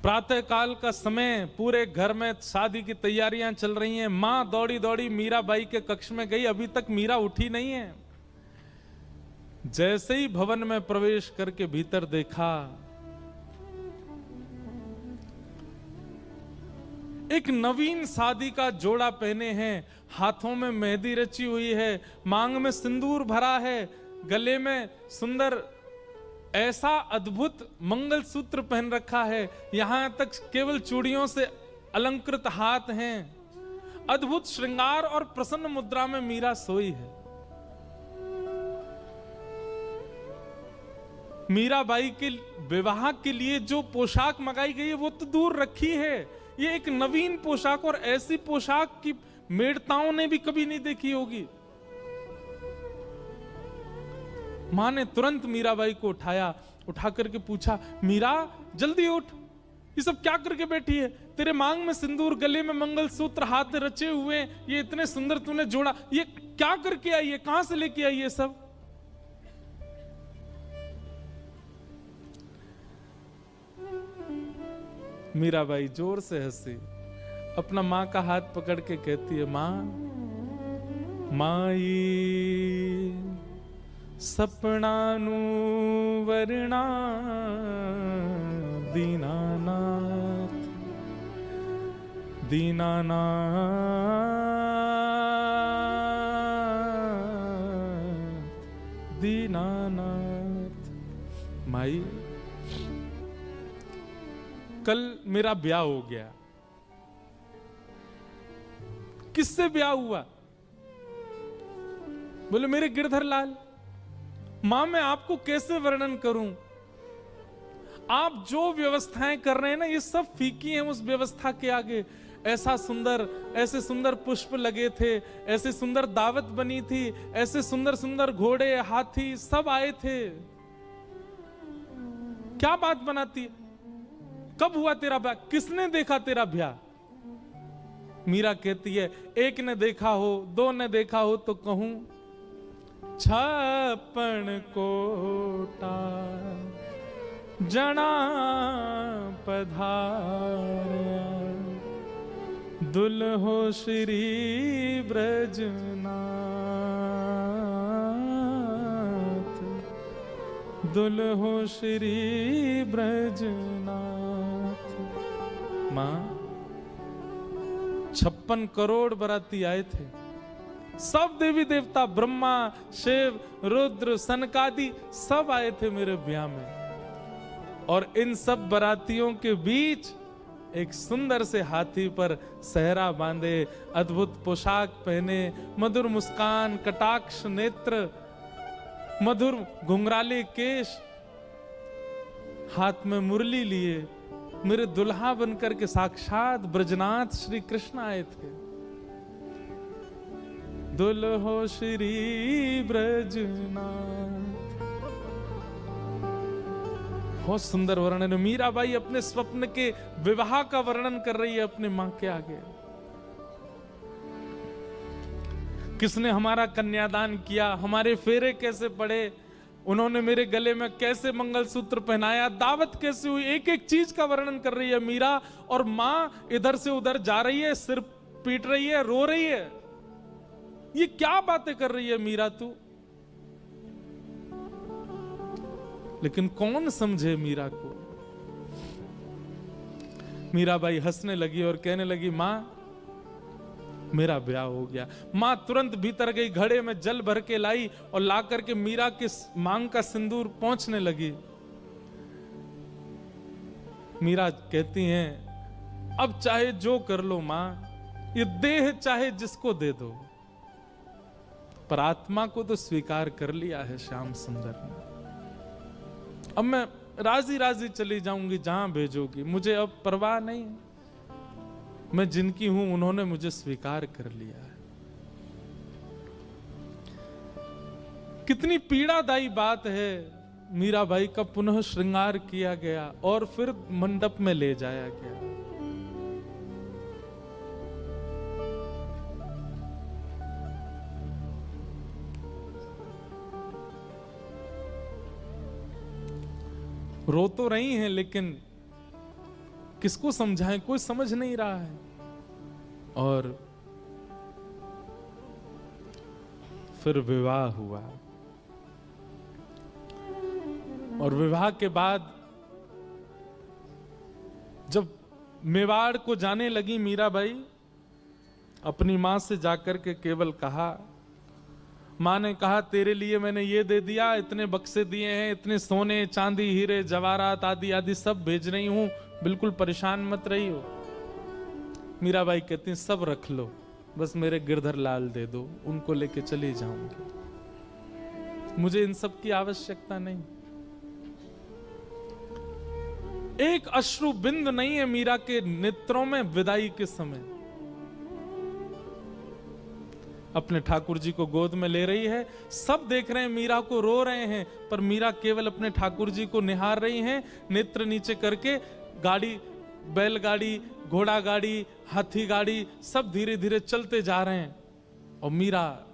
प्रातः काल का समय, पूरे घर में शादी की तैयारियां चल रही हैं। मां दौड़ी दौड़ी मीराबाई के कक्ष में गई, अभी तक मीरा उठी नहीं है। जैसे ही भवन में प्रवेश करके भीतर देखा, एक नवीन शादी का जोड़ा पहने हैं, हाथों में मेहंदी रची हुई है, मांग में सिंदूर भरा है, गले में सुंदर ऐसा अद्भुत मंगलसूत्र पहन रखा है, यहां तक केवल चूड़ियों से अलंकृत हाथ हैं। अद्भुत श्रृंगार और प्रसन्न मुद्रा में मीरा सोई है। मीराबाई के विवाह के लिए जो पोशाक मंगाई गई है वो तो दूर रखी है, ये एक नवीन पोशाक, और ऐसी पोशाक की मेड़ताओं ने भी कभी नहीं देखी होगी। मां ने तुरंत मीराबाई को उठाया, उठा करके पूछा, मीरा जल्दी उठ, ये सब क्या करके बैठी है? तेरे मांग में सिंदूर, गले में मंगलसूत्र, हाथ रचे हुए, ये इतने सुंदर तूने जोड़ा, ये क्या करके आई है? कहां से लेके आई है सब? मीराबाई जोर से हंसी, अपना मां का हाथ पकड़ के कहती है, माई सपनानु वरना दीनानाथ, दीनानाथ, दीनानाथ। माई, कल मेरा ब्याह हो गया। किससे ब्याह हुआ? बोले मेरे गिरधर लाल। मां, मैं आपको कैसे वर्णन करूं? आप जो व्यवस्थाएं कर रहे हैं ना, ये सब फीकी हैं उस व्यवस्था के आगे। ऐसा सुंदर, ऐसे सुंदर पुष्प लगे थे, ऐसे सुंदर दावत बनी थी, ऐसे सुंदर सुंदर घोड़े, हाथी सब आए थे। क्या बात बनाती है? कब हुआ तेरा ब्याह, किसने देखा तेरा ब्याह? मीरा कहती है एक ने देखा हो, दो ने देखा हो तो कहूं 56 कोटा जना पधारया, दुल्हो श्री ब्रजनाथ, दुल्हो श्री ब्रजनाथ। मां 56 करोड़ बराती आए थे, सब देवी देवता, ब्रह्मा, शिव, रुद्र, सनकादि सब आए थे मेरे ब्याह में। और इन सब बरातियों के बीच एक सुंदर से हाथी पर सहरा बांधे, अद्भुत पोशाक पहने, मधुर मुस्कान, कटाक्ष नेत्र, मधुर घुंघराले केश, हाथ में मुरली लिए मेरे दुल्हा बनकर के साक्षात ब्रजनाथ श्री कृष्ण आए थे। दुल्हो श्री ब्रजनाथ। बहुत सुंदर वर्णन है। मीराबाई अपने स्वप्न के विवाह का वर्णन कर रही है अपने मां के आगे। किसने हमारा कन्यादान किया, हमारे फेरे कैसे पड़े, उन्होंने मेरे गले में कैसे मंगलसूत्र पहनाया, दावत कैसे हुई, एक एक चीज का वर्णन कर रही है मीरा। और मां इधर से उधर जा रही है, सिर पीट रही है, रो रही है। ये क्या बातें कर रही है मीरा तू? लेकिन कौन समझे मीरा को? मीराबाई हंसने लगी और कहने लगी मां मेरा ब्याह हो गया। मां तुरंत भीतर गई, घड़े में जल भर के लाई और ला करके मीरा के मांग का सिंदूर पोंछने लगी। मीरा कहती हैं अब चाहे जो कर लो मां, ये देह चाहे जिसको दे दो, पर आत्मा को तो स्वीकार कर लिया है श्याम सुंदर ने। अब मैं राजी राजी चली जाऊंगी जहां भेजोगी, मुझे अब परवाह नहीं, मैं जिनकी हूं उन्होंने मुझे स्वीकार कर लिया है। कितनी पीड़ादायी बात है। मीराबाई का पुनः श्रृंगार किया गया और फिर मंडप में ले जाया गया। रो तो रही हैं लेकिन किसको समझाएं, कोई समझ नहीं रहा है। और फिर विवाह हुआ और विवाह के बाद जब मेवाड़ को जाने लगी मीराबाई, अपनी मां से जाकर के केवल कहा, मां ने कहा तेरे लिए मैंने ये दे दिया, इतने बक्से दिए हैं, इतने सोने चांदी हीरे जवाहरात आदि आदि सब भेज रही हूं, बिल्कुल परेशान मत रही हो। मीराबाई कहती सब रख लो, बस मेरे गिरधर लाल दे दो, उनको लेके चली जाऊंगी, मुझे इन सब की आवश्यकता नहीं। एक अश्रु बिंद नहीं है मीरा के नेत्रों में विदाई के समय। अपने ठाकुर जी को गोद में ले रही है, सब देख रहे हैं मीरा को, रो रहे हैं, पर मीरा केवल अपने ठाकुर जी को निहार रही हैं, नेत्र नीचे करके। गाड़ी, बैलगाड़ी, घोड़ा गाड़ी, हाथी गाड़ी सब धीरे धीरे चलते जा रहे हैं और मीरा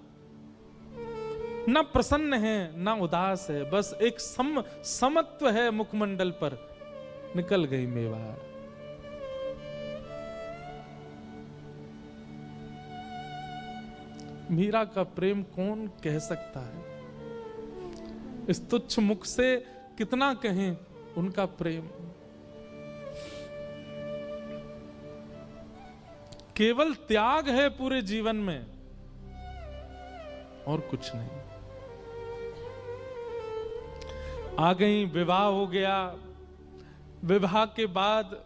ना प्रसन्न है ना उदास है, बस एक समत्व है मुखमंडल पर। निकल गई मेवाड़। मीरा का प्रेम कौन कह सकता है? इस तुच्छ मुख से कितना कहें उनका प्रेम। केवल त्याग है पूरे जीवन में और कुछ नहीं। आ गई, विवाह हो गया। विवाह के बाद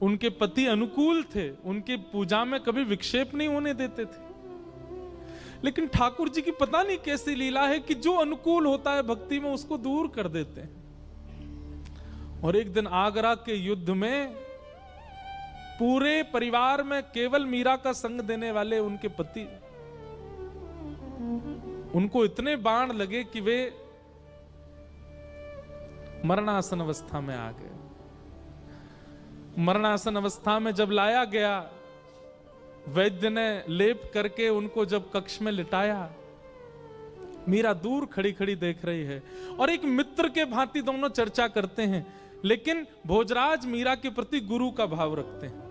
उनके पति अनुकूल थे, उनकी पूजा में कभी विक्षेप नहीं होने देते थे। लेकिन ठाकुर जी की पता नहीं कैसी लीला है कि जो अनुकूल होता है भक्ति में उसको दूर कर देते हैं। और एक दिन आगरा के युद्ध में पूरे परिवार में केवल मीरा का संग देने वाले उनके पति, उनको इतने बाण लगे कि वे मरणासन अवस्था में आ गए। मरणासन अवस्था में जब लाया गया, वैद्य ने लेप करके उनको जब कक्ष में लिटाया, मीरा दूर खड़ी खड़ी देख रही है और एक मित्र के भांति दोनों चर्चा करते हैं, लेकिन भोजराज मीरा के प्रति गुरु का भाव रखते हैं।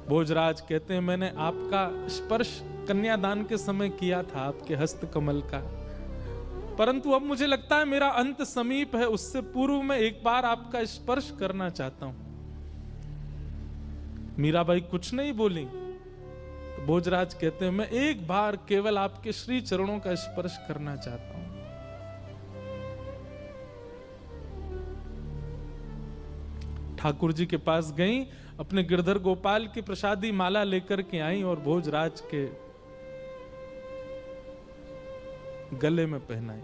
भोजराज कहते हैं, मैंने आपका स्पर्श कन्यादान के समय किया था, आपके हस्त कमल का, परंतु अब मुझे लगता है मेरा अंत समीप है, उससे पूर्व में एक बार आपका स्पर्श करना चाहता हूं। मीराबाई कुछ नहीं बोली। तो भोजराज कहते हैं, मैं एक बार केवल आपके श्री चरणों का स्पर्श करना चाहता हूं। ठाकुर जी के पास गई, अपने गिरधर गोपाल की प्रसादी माला लेकर के आई और भोजराज के गले में पहनाई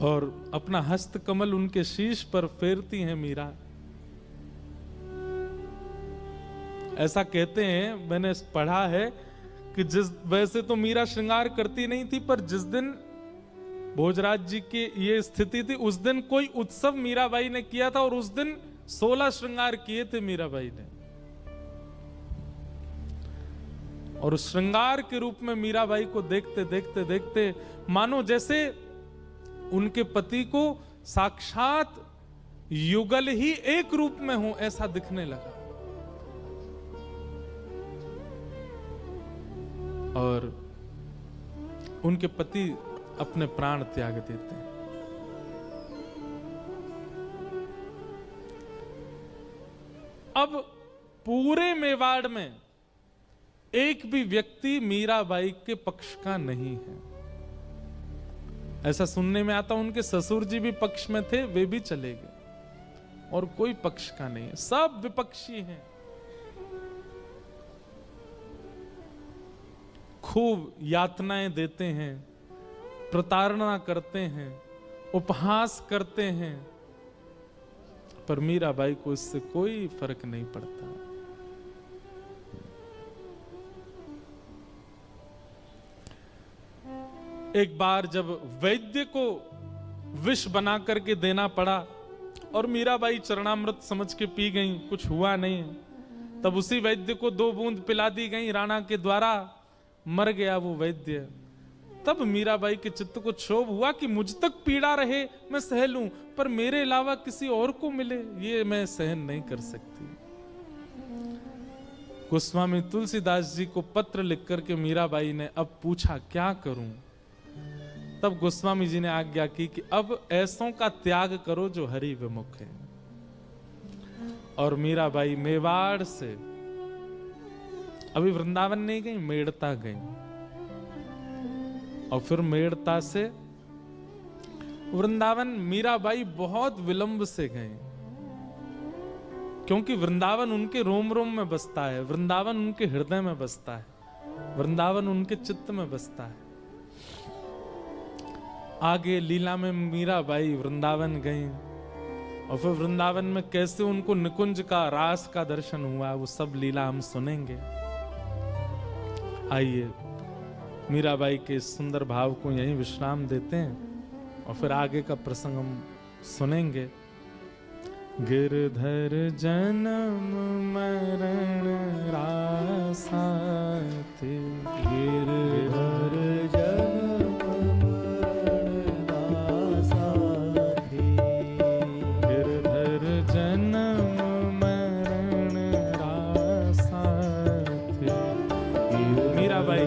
और अपना हस्त कमल उनके शीश पर फेरती हैं मीरा। ऐसा कहते हैं, मैंने पढ़ा है कि वैसे तो मीरा श्रृंगार करती नहीं थी, पर जिस दिन भोजराज जी की ये स्थिति थी, उस दिन कोई उत्सव मीराबाई ने किया था और उस दिन 16 श्रृंगार किए थे मीराबाई ने। और उस श्रृंगार के रूप में मीराबाई को देखते देखते देखते मानो जैसे उनके पति को साक्षात युगल ही एक रूप में हो, ऐसा दिखने लगा। और उनके पति अपने प्राण त्याग देते हैं। अब पूरे मेवाड़ में एक भी व्यक्ति मीराबाई के पक्ष का नहीं है। ऐसा सुनने में आता, उनके ससुर जी भी पक्ष में थे, वे भी चले गए और कोई पक्ष का नहीं है, सब विपक्षी हैं। खूब यातनाएं देते हैं, प्रताड़ना करते हैं, उपहास करते हैं, पर मीराबाई को इससे कोई फर्क नहीं पड़ता। एक बार जब वैद्य को विष बना करके देना पड़ा और मीराबाई चरणामृत समझ के पी गई, कुछ हुआ नहीं, तब उसी वैद्य को 2 बूंद पिला दी गई राणा के द्वारा, मर गया वो वैद्य। तब मीराबाई के चित्त को क्षोभ हुआ कि मुझ तक पीड़ा रहे मैं सह लूं, पर मेरे अलावा किसी और को मिले ये मैं सहन नहीं कर सकती। गोस्वामी तुलसीदास जी को पत्र लिख करके मीराबाई ने अब पूछा क्या करूं। तब गोस्वामी जी ने आज्ञा की कि अब ऐसों का त्याग करो जो हरि विमुख है। और मीराबाई मेवाड़ से अभी वृंदावन नहीं गई, मेड़ता गई, और फिर मेड़ता से वृंदावन मीराबाई बहुत विलंब से गए, क्योंकि वृंदावन उनके रोम रोम में बसता है, वृंदावन उनके हृदय में बसता है, वृंदावन उनके चित्त में बसता है। आगे लीला में मीराबाई वृंदावन गई और फिर वृंदावन में कैसे उनको निकुंज का, रास का दर्शन हुआ, वो सब लीला हम सुनेंगे। आइए मीराबाई के इस सुंदर भाव को यहीं विश्राम देते हैं और फिर आगे का प्रसंग हम सुनेंगे। गिरधर जन्म मरण रासा थे, गिरधर जन्म मरण रासा थे, गिरधर जन्म मरण रासा थे। मीराबाई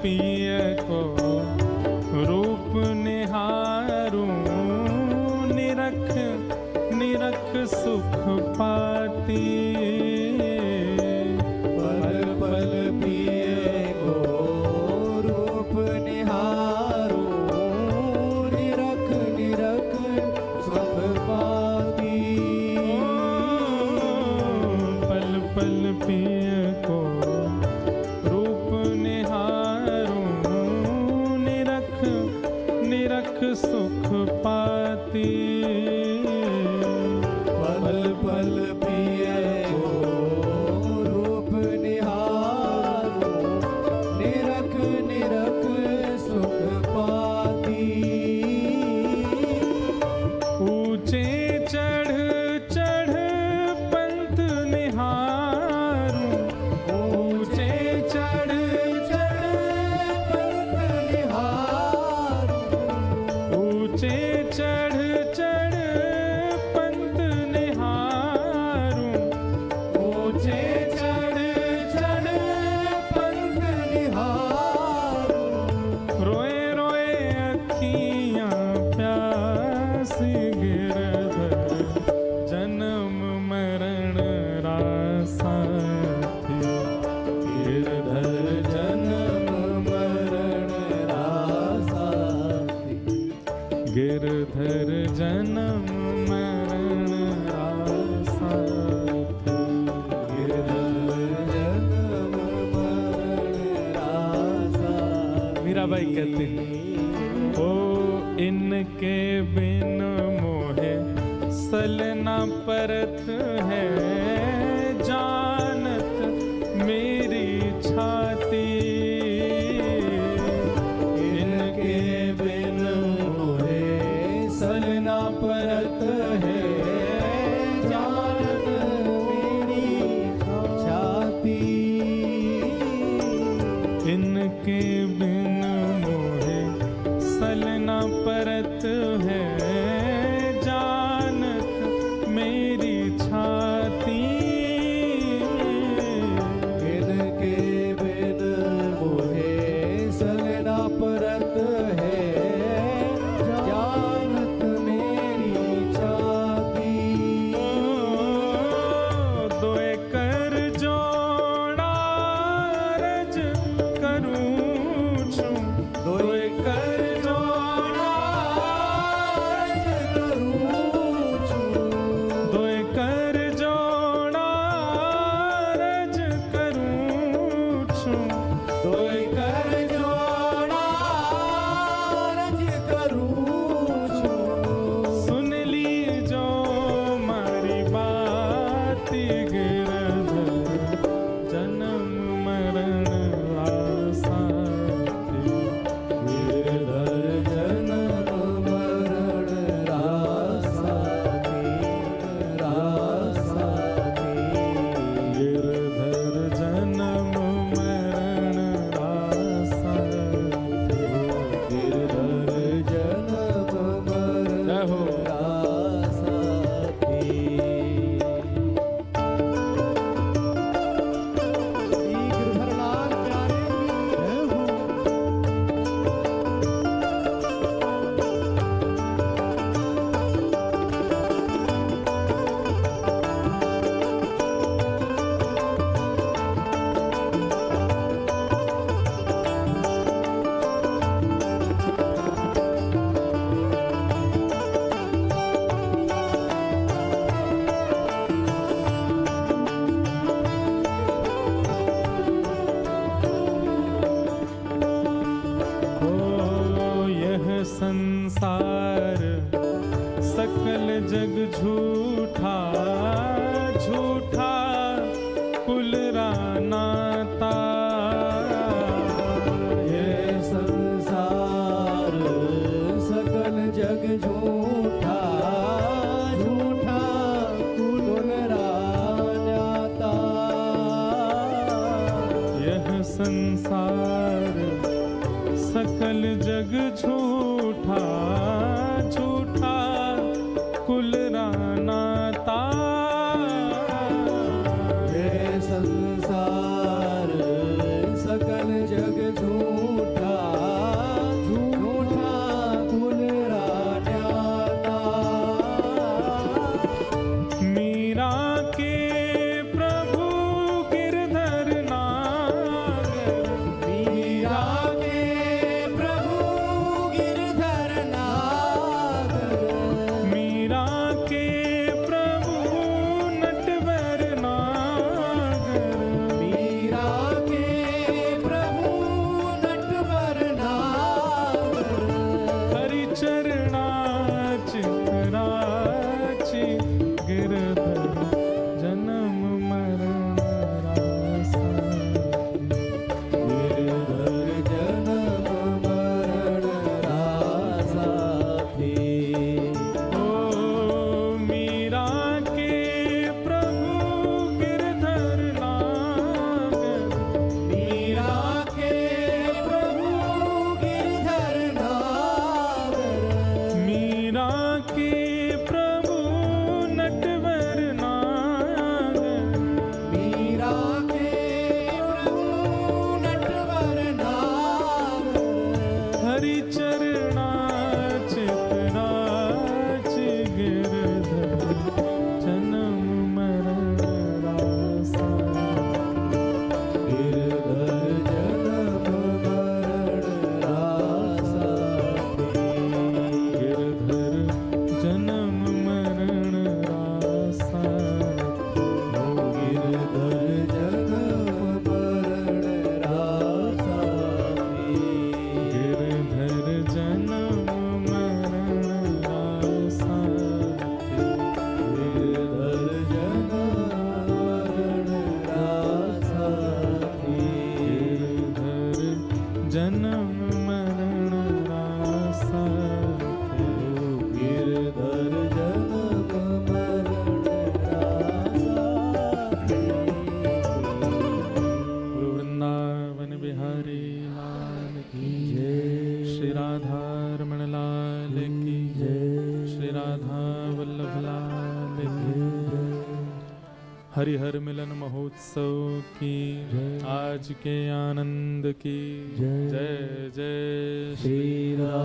पिय को रूप निहारूं, निरख निरख सुख पाती। पल पल पिए को रूप निहारूं, निरख निरख सुख पाती। पल पल पिय को रूप निहारूं, निरख निरख सुख पाती। पल पल पिए को रूप निहारूं, निरख निरख सुख पाती। ऊंचे चढ़ चढ़ पंथ निहारूं, ऊंचे चढ़ चढ़ पंथ निहारूं, ऊंचे चढ़ चढ़ पंथ निहारूं, ऊंचे चढ़ चढ़ पंथ निहारूं। रोए रोए अखियां प्यासी गिरधर, जन्म मरण रासा थी। गिरधर जन्म मरण रासा थी। गिरधर जन्म मरण रासा थी। गिरधर जन्म मरण रासा थी। मीराबाई कहते हैं, ओ इनके बिन मोहे सलना परत है, जानत मेरी छाती। इनके बिन मोहे सलना परत है, जानत मेरी छाती। इनके बिन मोहे सलना परत है, जानत मेरी छाती। इनके बिन मोहे सलना परत है, जानत मेरी छाती। दोए कर जोड़ा रज करूं छूं, दोए कर जोड़ा रज करूं छूं, दोए कर जोड़ा रज करूं छूं। दोय कर जोड़ा रज करूं छूं। सुन ली जो मारी बात, गिरधर जन्म मरण आसा थी। गिरधर जन्म मरण रासा थी, रासा थी। गिरधर जन्म मरण आसा थी। गिरधर जन्म मरण जय हो। रासा थी। श्री गिरधरलाल प्यारे की जय हो। ओ यह संसार सकल जग झूठा, झूठा कुल रानाता। ये संसार सकल जग झूठा, झूठा कुल रान्याता। यह संसार सकल जग झूठा, झूठा कुल रानाता। ये संसार सकल जग झूठा, हरिहर मिलन महोत्सव की, आज के आनंद की जय। जय जय श्री राम।